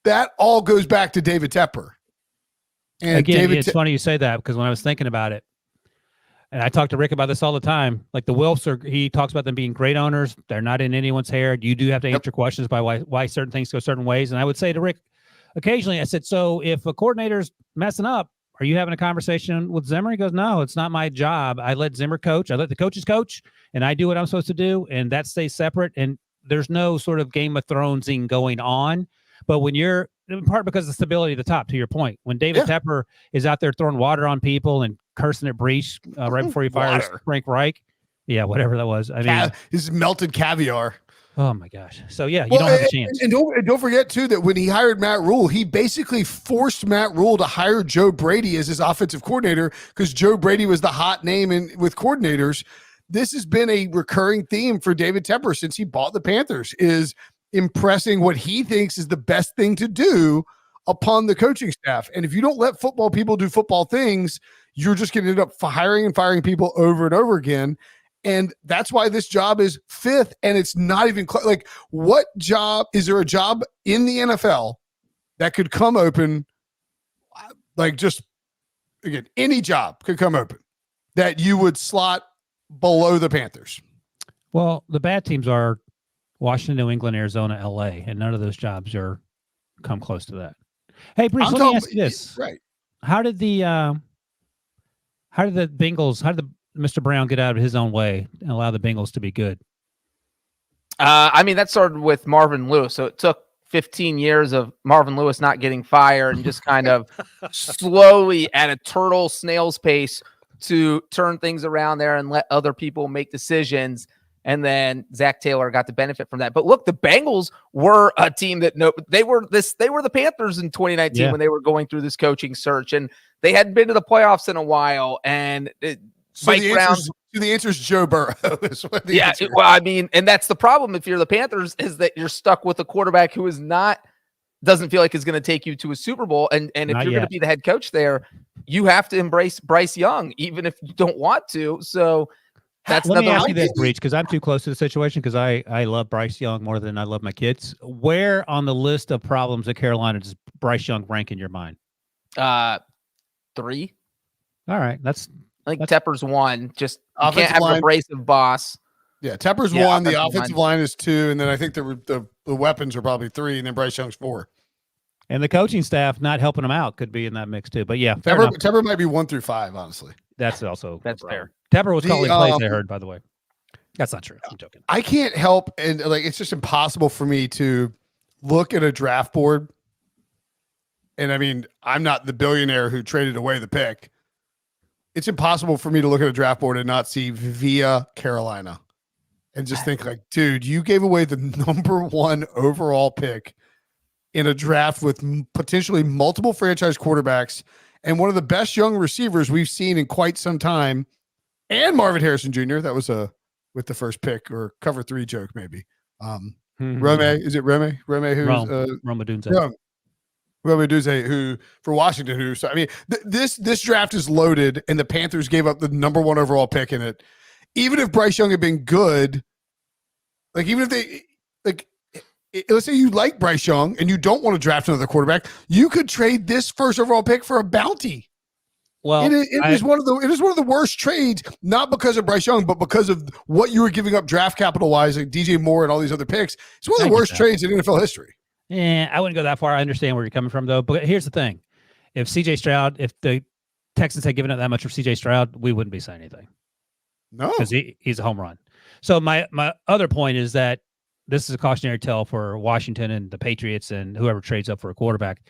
A: that all goes back to David Tepper. And
B: again, it's funny you say that because when I was thinking about it, and I talk to Rick about this all the time, like the Wilfs he talks about them being great owners. They're not in anyone's hair. You do have to answer questions by why certain things go certain ways. And I would say to Rick, occasionally I said, so if a coordinator's messing up, are you having a conversation with Zimmer? He goes, no, it's not my job. I let Zimmer coach. I let the coaches coach, and I do what I'm supposed to do, and that stays separate. And there's no sort of Game of Thronesing going on. But when you're, in part because of the stability at the top, to your point, when David Tepper is out there throwing water on people and cursing at Breech right before he fires Frank Reich, whatever that was. I mean,
A: this is melted caviar.
B: Oh my gosh! So you don't have a chance.
A: And don't forget too that when he hired Matt Rule, he basically forced Matt Rule to hire Joe Brady as his offensive coordinator because Joe Brady was the hot name with coordinators. This has been a recurring theme for David Tepper since he bought the Panthers, is impressing what he thinks is the best thing to do upon the coaching staff. And if you don't let football people do football things, you're just going to end up hiring and firing people over and over again. And that's why this job is fifth, and it's not even like, what job is there a job in the NFL that could come open? Like, just again, any job could come open that you would slot below the Panthers.
B: Well, the bad teams are Washington, New England, Arizona, LA, and none of those jobs come close to that. Hey, Breech, let me ask you this:
A: right?
B: How did the Bengals? How did Mr. Brown get out of his own way and allow the Bengals to be good?
C: I mean, that started with Marvin Lewis. So it took 15 years of Marvin Lewis not getting fired and just kind of slowly at a snail's pace to turn things around there and let other people make decisions. And then Zach Taylor got the benefit from that. But look, the Bengals were a team that they were the Panthers in 2019 when they were going through this coaching search, and they hadn't been to the playoffs in a while. And
A: the answer is Joe Burrow.
C: Well, I mean, and that's the problem if you're the Panthers, is that you're stuck with a quarterback who doesn't feel like is going to take you to a Super Bowl. And if you're going to be the head coach there, you have to embrace Bryce Young, even if you don't want to. So let
B: me ask you this, Breech, because I'm too close to the situation, because I love Bryce Young more than I love my kids. Where on the list of problems at Carolina does Bryce Young rank in your mind?
C: 3.
B: All right.
C: I think Tepper's 1. Just you can't have an abrasive boss.
A: Yeah, Tepper's 1. The offensive line is 2, and then I think the weapons are probably 3, and then Bryce Young's 4.
B: And the coaching staff not helping him out could be in that mix too. But yeah,
A: Tepper might be 1 through 5, honestly.
B: That's fair. Tepper was calling plays, I heard, by the way. That's not true. I'm joking.
A: I can't help, and it's just impossible for me to look at a draft board. And I mean, I'm not the billionaire who traded away the pick. It's impossible for me to look at a draft board and not see via Carolina and just think like, dude, you gave away the number 1 overall pick in a draft with potentially multiple franchise quarterbacks and one of the best young receivers we've seen in quite some time, and Marvin Harrison Jr. That was with the first pick, or cover 3 joke maybe. Rome, is it Rome? Rome who's
B: Rome Odunze.
A: Rome Odunze, who for Washington, I mean, this draft is loaded, and the Panthers gave up the number 1 overall pick in it. Even if Bryce Young had been good, like even if they let's say you like Bryce Young and you don't want to draft another quarterback, you could trade this first overall pick for a bounty.
B: Well,
A: it is one of the worst trades, not because of Bryce Young, but because of what you were giving up draft capital wise, like DJ Moore and all these other picks. It's one of the worst trades in NFL history.
B: Yeah, I wouldn't go that far. I understand where you're coming from, though. But here's the thing: if the Texans had given up that much for CJ Stroud, we wouldn't be saying anything.
A: No,
B: because he's a home run. So my other point is that this is a cautionary tale for Washington and the Patriots and whoever trades up for a quarterback.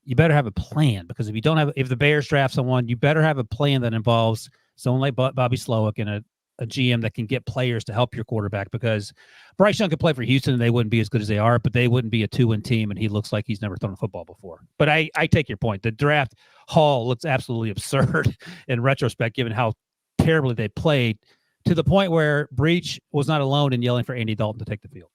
B: You better have a plan, because if the Bears draft someone, you better have a plan that involves someone like Bobby Slowick and a GM that can get players to help your quarterback, because Bryce Young could play for Houston and they wouldn't be as good as they are, but they wouldn't be a 2-win team, and he looks like he's never thrown a football before. But I take your point. The draft haul looks absolutely absurd in retrospect, given how terribly they played, to the point where Breech was not alone in yelling for Andy Dalton to take the field.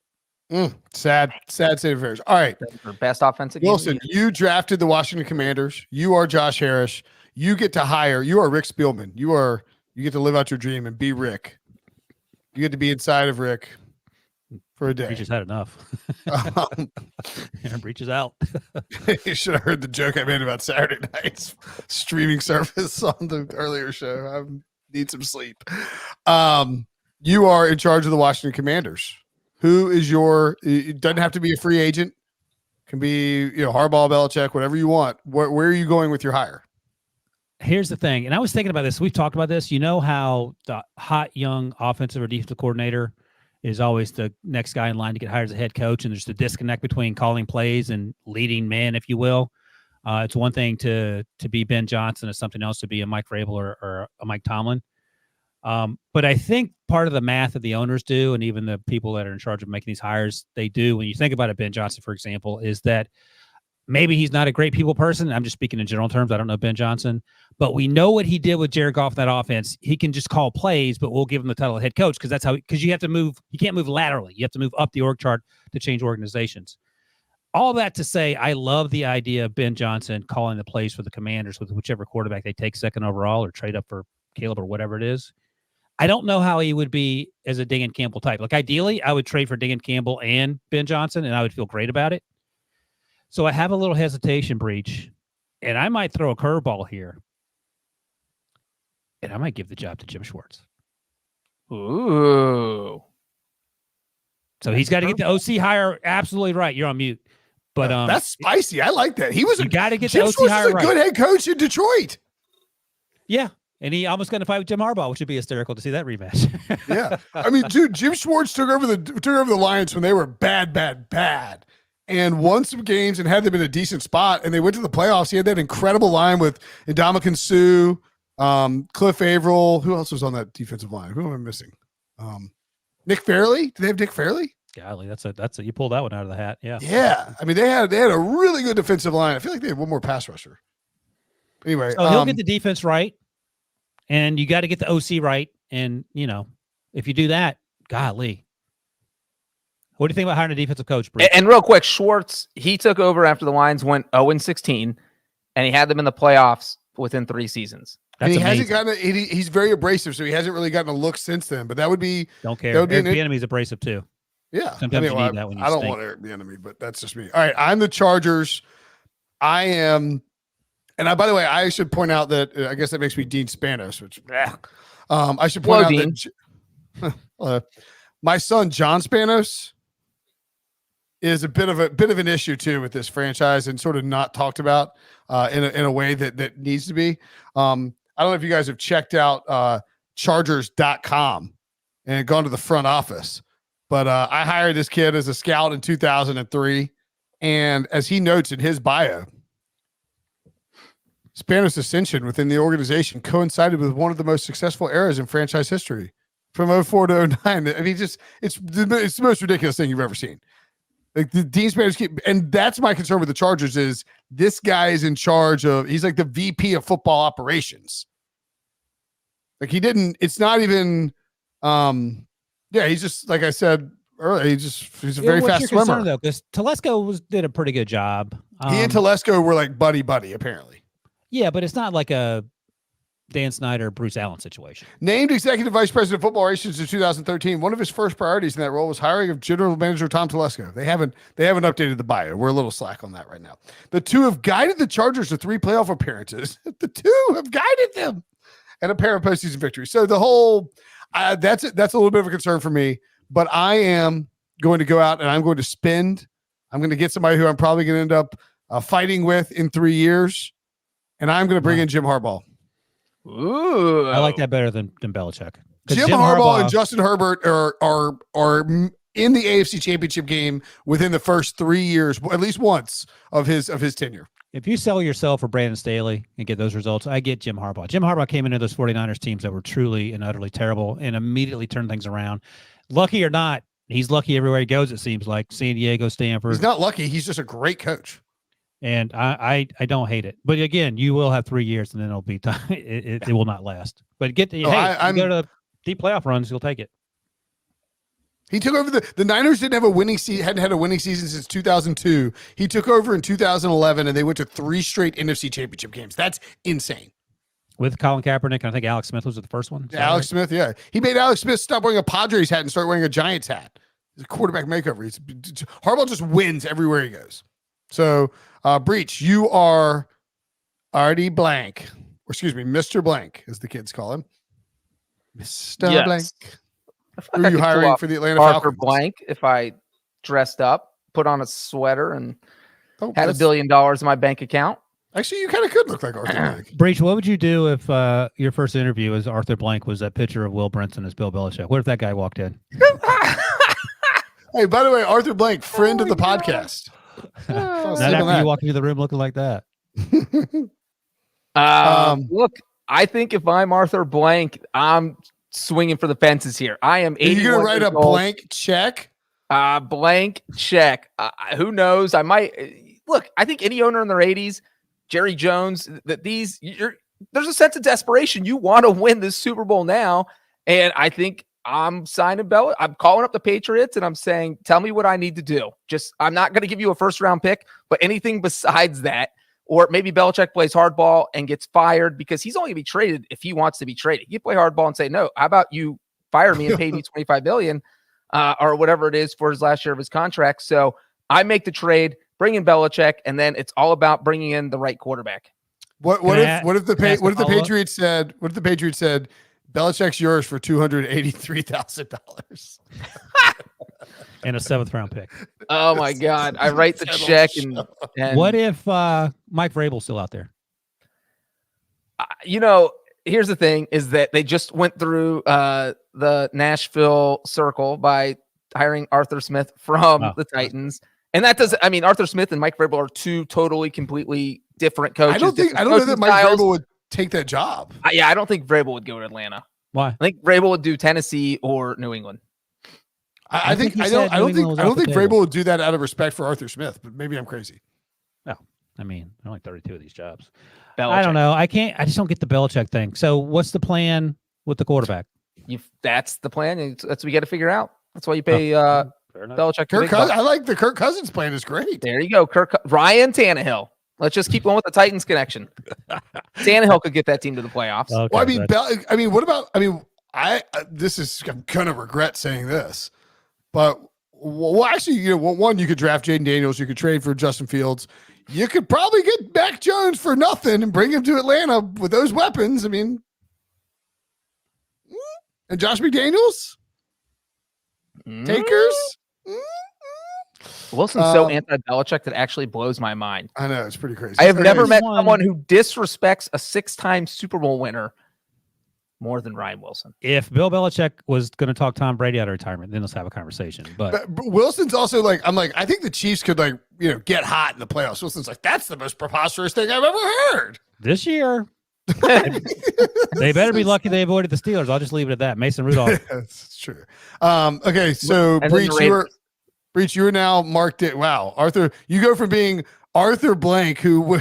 A: Sad state of affairs. All right.
C: Best offensive game.
A: Wilson, you drafted the Washington Commanders. You are Josh Harris. You get to hire. You are Rick Spielman. You get to live out your dream and be Rick. You get to be inside of Rick for a day.
B: Breech has had enough. Breech is out.
A: You should have heard the joke I made about Saturday night's streaming service on the earlier show. I need some sleep. You are in charge of the Washington Commanders. Who is it doesn't have to be a free agent. Can be, Harbaugh, Belichick, whatever you want. Where are you going with your hire?
B: Here's the thing, and I was thinking about this. We've talked about this. You know how the hot young offensive or defensive coordinator is always the next guy in line to get hired as a head coach, and there's the disconnect between calling plays and leading men, if you will. It's one thing to be Ben Johnson. It's something else to be a Mike Vrabel or a Mike Tomlin. But I think part of the math that the owners do, and even the people that are in charge of making these hires, they do, when you think about it, Ben Johnson, for example, is that maybe he's not a great people person. I'm just speaking in general terms. I don't know Ben Johnson, but we know what he did with Jared Goff in that offense. He can just call plays, but we'll give him the title of head coach because you have to move. You can't move laterally. You have to move up the org chart to change organizations. All that to say, I love the idea of Ben Johnson calling the plays for the Commanders with whichever quarterback they take second overall or trade up for Caleb or whatever it is. I don't know how he would be as a Dan Campbell type. Like, ideally, I would trade for Dan Campbell and Ben Johnson, and I would feel great about it. So I have a little hesitation, Breech, and I might throw a curveball here, and I might give the job to Jim Schwartz.
C: Ooh.
B: So he's got to get the OC hire absolutely right. You're on mute. But
A: that's spicy. I like that. He was
B: you got to get
A: Jim
B: the OC
A: Schwartz
B: hire
A: is a
B: right.
A: good head coach in Detroit.
B: Yeah. And he almost got in a fight with Jim Harbaugh, which would be hysterical to see that rematch.
A: Yeah. I mean, dude, Jim Schwartz took over the Lions when they were bad, and won some games and had them in a decent spot. And they went to the playoffs. He had that incredible line with Ndamukong Suh, Cliff Averill. Who else was on that defensive line? Who am I missing? Nick Fairley. Do they have Nick Fairley?
B: Golly, that's a you pulled that one out of the hat. Yeah.
A: Yeah. I mean, they had a really good defensive line. I feel like they had one more pass rusher. Anyway,
B: so he'll get the defense right. And you got to get the OC right. And, if you do that, golly. What do you think about hiring a defensive coach, Bruce?
C: And real quick, Schwartz, he took over after the Lions went 0-16, and he had them in the playoffs within 3 seasons.
A: And he hasn't gotten he's very abrasive, so he hasn't really gotten a look since then. But that would be
B: don't care.
A: That would be
B: Eric Bieniemy's abrasive too.
A: Yeah,
B: sometimes you need that when you.
A: I don't want Eric Bieniemy, but that's just me. All right, I'm the Chargers. I am. And by the way, I should point out that I guess that makes me Dean Spanos, which I should point out that my son John Spanos is a bit of an issue too with this franchise and sort of not talked about in a way that needs to be. I don't know if you guys have checked out Chargers.com and gone to the front office, but I hired this kid as a scout in 2003, and as he notes in his bio, Spanos' ascension within the organization coincided with one of the most successful eras in franchise history, from 2004 to 2009. I mean, it's the most ridiculous thing you've ever seen. Like the Dean Spanos, and that's my concern with the Chargers is this guy is in charge of. He's like the VP of football operations. Like it's not even. He's just like I said earlier. He's a very fast swimmer.
B: Concern, though, because Telesco did a pretty good job.
A: He and Telesco were like buddy apparently.
B: Yeah, but it's not like a Dan Snyder, Bruce Allen situation.
A: Named executive vice president of football operations in 2013, one of his first priorities in that role was hiring of general manager Tom Telesco. They haven't updated the bio. We're a little slack on that right now. The two have guided the Chargers to 3 playoff appearances. The two have guided them and a pair of postseason victories. So the whole that's a little bit of a concern for me. But I am going to go out and I'm going to spend. I'm going to get somebody who I'm probably going to end up fighting with in 3 years. And I'm going to bring in Jim Harbaugh.
C: Ooh,
B: I like that better than Belichick.
A: Jim Harbaugh and Justin Herbert are in the AFC Championship game within the first 3 years, at least once of his tenure.
B: If you sell yourself for Brandon Staley and get those results, I get Jim Harbaugh. Jim Harbaugh came into those 49ers teams that were truly and utterly terrible and immediately turned things around. Lucky or not, he's lucky everywhere he goes, it seems like. San Diego, Stanford.
A: He's not lucky. He's just a great coach.
B: And I don't hate it. But again, you will have 3 years and then it'll be time. It will not last. But you go to deep playoff runs, you'll take it.
A: He took over the Niners didn't have a winning season, hadn't had a winning season since 2002. He took over in 2011 and they went to 3 straight NFC championship games. That's insane.
B: With Colin Kaepernick, and I think Alex Smith was the first one.
A: Alex Smith, yeah. He made Alex Smith stop wearing a Padres hat and start wearing a Giants hat. It's a quarterback makeover. Harbaugh just wins everywhere he goes. So, Breech, you are Artie Blank. Or excuse me, Mr. Blank, as the kids call him. Mr. Blank. Who are you hiring for the Atlanta
C: Arthur
A: Falcons?
C: Blank, if I dressed up, put on a sweater, and had $1 billion in my bank account.
A: Actually, you kind of could look like Arthur Blank.
B: Breech, what would you do if your first interview as Arthur Blank was that picture of Will Brinson as Bill Belichick? What if that guy walked in?
A: Hey, by the way, Arthur Blank, friend of the podcast.
B: Not after you walk into the room looking like that.
C: Look, I think if I'm Arthur Blank, I'm swinging for the fences here. I am 81
A: You're gonna write a
C: years old.
A: blank check?
C: Blank check. Who knows? I might look. I think any owner in their 80s, Jerry Jones, there's a sense of desperation. You want to win this Super Bowl now, and I think I'm signing Bell. I'm calling up the Patriots and I'm saying, tell me what I need to do. I'm not going to give you a first round pick, but anything besides that. Or maybe Belichick plays hardball and gets fired because he's only going to be traded if he wants to be traded. You play hardball and say, no, how about you fire me and pay me $25 billion or whatever it is for his last year of his contract. So I make the trade, bring in Belichick, and then it's all about bringing in the right quarterback.
A: What if the Patriots said Belichick's yours for $283,000
B: and a 7th round pick?
C: Oh my God! I write the check and
B: what if Mike Vrabel's still out there?
C: Here's the thing: is that they just went through the Nashville circle by hiring Arthur Smith from the Titans, and that doesn't. I mean, Arthur Smith and Mike Vrabel are two totally, completely different coaches.
A: I don't know that Mike Vrabel would take that job.
C: I don't think Vrabel would go to Atlanta.
B: Why?
C: I think Vrabel would do Tennessee or New England.
A: I don't think Vrabel would do that out of respect for Arthur Smith, but maybe I'm crazy.
B: No, I mean, there are only 32 of these jobs.
C: Belichick.
B: I don't know. I just don't get the Belichick thing. So what's the plan with the quarterback?
C: That's the plan. That's what we got to figure out. That's why you pay Belichick.
A: I like the Kirk Cousins plan is great.
C: There you go. Ryan Tannehill. Let's just keep going with the Titans connection. Tannehill could get that team to the playoffs.
A: Okay, well, I'm gonna regret saying this, but actually, one, you could draft Jaden Daniels, you could trade for Justin Fields, you could probably get Mac Jones for nothing and bring him to Atlanta with those weapons. I mean, and Josh McDaniels, takers.
C: Wilson's so anti-Belichick that actually blows my mind.
A: I know, it's pretty crazy.
C: I have never met someone who disrespects a 6-time Super Bowl winner more than Ryan Wilson.
B: If Bill Belichick was going to talk Tom Brady out of retirement, then let's have a conversation. But
A: Wilson's also I think the Chiefs could get hot in the playoffs. Wilson's like, that's the most preposterous thing I've ever heard.
B: This year, they better be lucky they avoided the Steelers. I'll just leave it at that. Mason Rudolph.
A: That's true. Okay, so Breech, you are now marked it. Wow, Arthur, you go from being Arthur Blank, who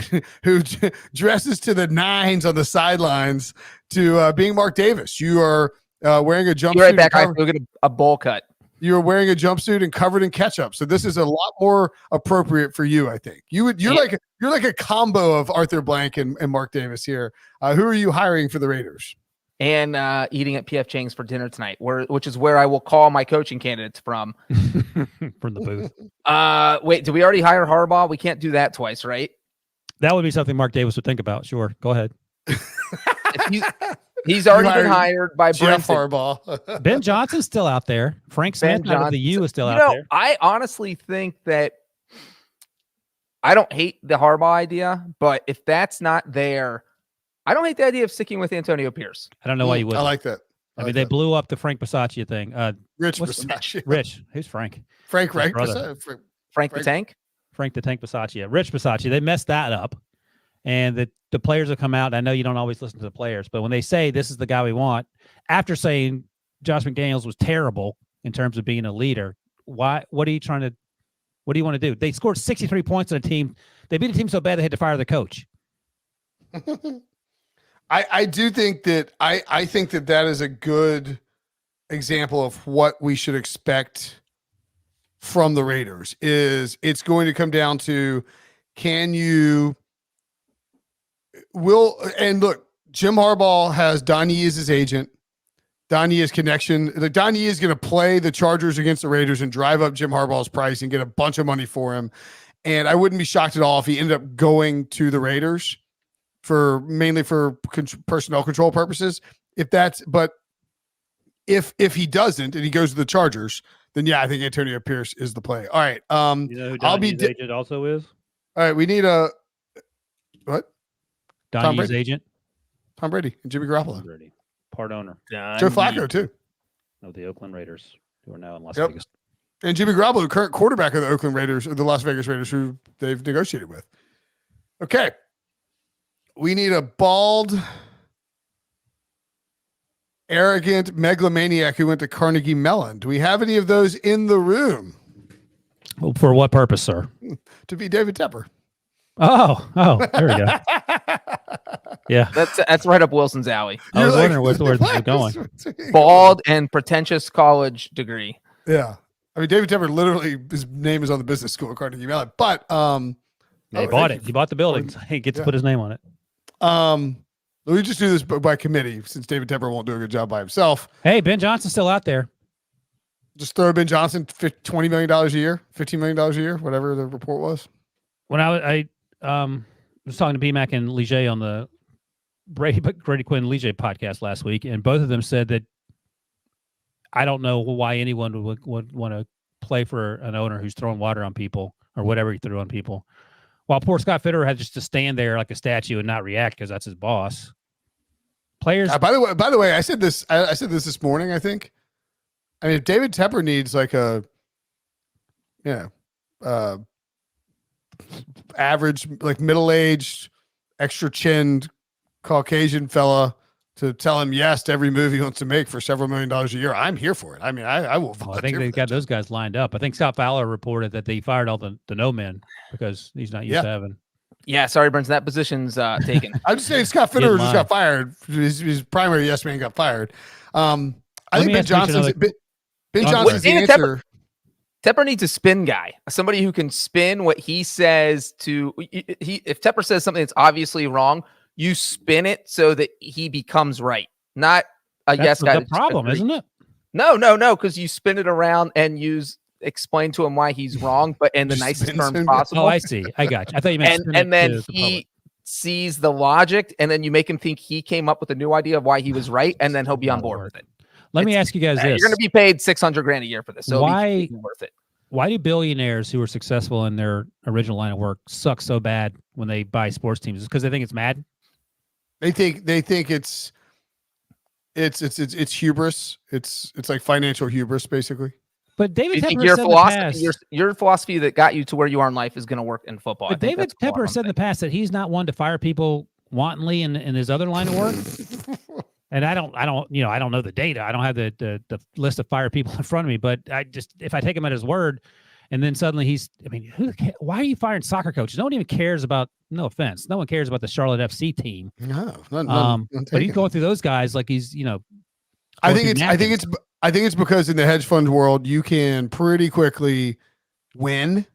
A: dresses to the nines on the sidelines, to being Mark Davis. You are wearing a jumpsuit.
C: You're right back. I look at a bowl cut.
A: You're wearing a jumpsuit and covered in ketchup. So this is a lot more appropriate for you, I think. You're like a combo of Arthur Blank and Mark Davis here. Who are you hiring for the Raiders?
C: And eating at P.F. Chang's for dinner tonight, which is where I will call my coaching candidates from.
B: From the booth.
C: Wait, did we already hire Harbaugh? We can't do that twice, right?
B: That would be something Mark Davis would think about. Sure. Go ahead.
C: He's already been hired by
A: Jeff
C: Brinson.
A: Harbaugh.
B: Ben Johnson's still out there. Frank Smith out of the U is still out there.
C: I honestly think that I don't hate the Harbaugh idea, but if that's not there, I don't hate the idea of sticking with Antonio Pierce.
B: I don't know why you would.
A: I like that.
B: I mean, they blew up the Frank Bisaccia thing.
A: Rich Bisaccia.
B: Rich. Who's Frank?
A: Frank
C: Frank the Tank?
B: Frank the Tank Bisaccia, Rich Bisaccia. They messed that up. And the players have come out. And I know you don't always listen to the players, but when they say this is the guy we want, after saying Josh McDaniels was terrible in terms of being a leader, what do you want to do? They scored 63 points on a team. They beat a team so bad they had to fire the coach.
A: I do think that I think that is a good example of what we should expect from the Raiders. Is it's going to come down to and look, Jim Harbaugh has Donnie as his agent. Donnie is connection. Donnie is going to play the Chargers against the Raiders and drive up Jim Harbaugh's price and get a bunch of money for him. And I wouldn't be shocked at all if he ended up going to the Raiders mainly for personnel control purposes. But if he doesn't and he goes to the Chargers, then yeah, I think Antonio Pierce is the play. All right.
B: You know who Donnie's agent also is?
A: All right. We need what?
B: Donnie's agent?
A: Tom Brady and Jimmy Garoppolo.
B: Tom Brady. Part owner.
A: Joe Flacco too.
B: Of the Oakland Raiders, who are now in Las
A: Yep.
B: Vegas.
A: And Jimmy Garoppolo, current quarterback of the Oakland Raiders, or the Las Vegas Raiders, who they've negotiated with. Okay. We need a bald, arrogant megalomaniac who went to Carnegie Mellon. Do we have any of those in the room?
B: Well, for what purpose, sir?
A: To be David Tepper.
B: Oh, there we go. Yeah.
C: That's right up Wilson's alley.
B: I was wondering where this was going.
C: Bald and pretentious college degree.
A: Yeah. I mean, David Tepper literally, his name is on the business school at Carnegie Mellon, but
B: he bought it. He bought the building. So he gets to put his name on it.
A: We just do this by committee since David Tepper won't do a good job by himself.
B: Hey, Ben Johnson's still out there.
A: Just throw Ben Johnson $20 million a year, $15 million a year, whatever the report was.
B: When I was talking to BMAC and Leger on the Brady Quinn Leger podcast last week, and both of them said that I don't know why anyone would want to play for an owner who's throwing water on people or whatever he threw on people. While poor Scott Fitterer had just to stand there like a statue and not react because that's his boss. Players.
A: By the way, I said this. I said this morning. I think. I mean, if David Tepper needs like a, average, like middle-aged, extra-chinned, Caucasian fella to tell him yes to every move he wants to make for several $1 million a year, I'm here for it. I mean, I will.
B: I think they've got those guys lined up. I think Scott Fowler reported that they fired all the no men because he's not used to having.
C: Yeah, sorry, Brinson, that position's taken.
A: I'm just saying Scott Fitterer just got fired. His primary yes man got fired. I think Ben Johnson's the answer.
C: Tepper needs a spin guy, somebody who can spin what he says to. If Tepper says something that's obviously wrong, you spin it so that he becomes right, not a yes guy.
B: That's the problem, isn't it?
C: No, because you spin it around and explain to him why he's wrong, but in the nicest terms possible.
B: Oh, I see. I got you. I thought you meant
C: and then he sees the logic, and then you make him think he came up with a new idea of why he was right, and then he'll be on board with it.
B: Let me ask you guys this:
C: you're going to be paid $600,000 a year for this, so
B: why
C: it'll be worth it?
B: Why do billionaires who are successful in their original line of work suck so bad when they buy sports teams? Is because they think it's mad?
C: They
A: think it's hubris. It's like financial hubris, basically.
B: But David Tepper
C: your
B: said
C: philosophy, your philosophy that got you to where you are in life is going to work in football.
B: But David Tepper said in the past that he's not one to fire people wantonly in his other line of work. And I don't know the data. I don't have the list of fire people in front of me. But if I take him at his word, and then suddenly why are you firing soccer coaches? No one even cares about. No offense, no one cares about the Charlotte FC team.
A: No,
B: but he's going through those guys like he's
A: I think it's because in the hedge fund world you can pretty quickly win.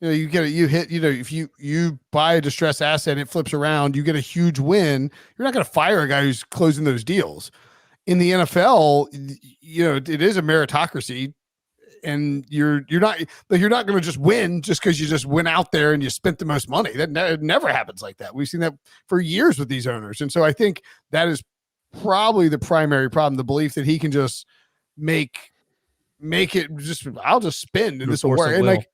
A: If you buy a distressed asset and it flips around, you get a huge win. You're not going to fire a guy who's closing those deals. In the NFL, it is a meritocracy, and you're not going to just win just because you just went out there and you spent the most money. That never happens like that. We've seen that for years with these owners, and so I think that is probably the primary problem: the belief that he can just make it. I'll just spend and this will work. And like.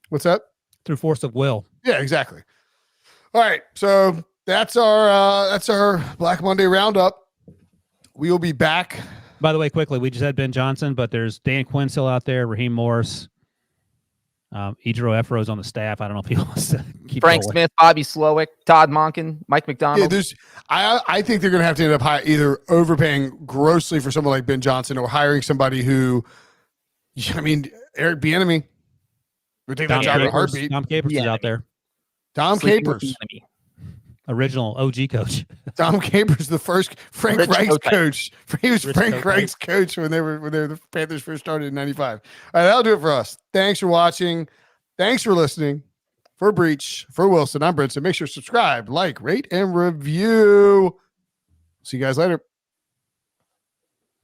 A: What's that?
B: Through force of will.
A: Yeah, exactly. All right. So that's our Black Monday roundup. We will be back.
B: By the way, quickly, we just had Ben Johnson, but there's Dan Quinn still out there, Raheem Morris, Idro Efro's on the staff. I don't know if he wants to keep
C: Frank
B: going.
C: Smith, Bobby Slowick, Todd Monken, Mike McDonald.
A: Yeah, I think they're going to have to end up either overpaying grossly for someone like Ben Johnson or hiring somebody who, I mean, Eric Bieniemy would take that job in a heartbeat.
B: Tom Capers is out there.
A: Tom
C: Sleeping with
A: Capers.
C: the enemy.
B: Original OG coach.
A: Tom Capers, the first Frank
C: Rich
A: Reich's
C: Kotite.
A: coach. He was
B: Rich
A: Frank
B: Kotite.
A: Reich's coach when they were the Panthers first started in '95. All right, that'll do it for us. Thanks for watching. Thanks for listening. For Breech, for Wilson, I'm Brinson. Make sure to subscribe, like, rate, and review. See you guys later.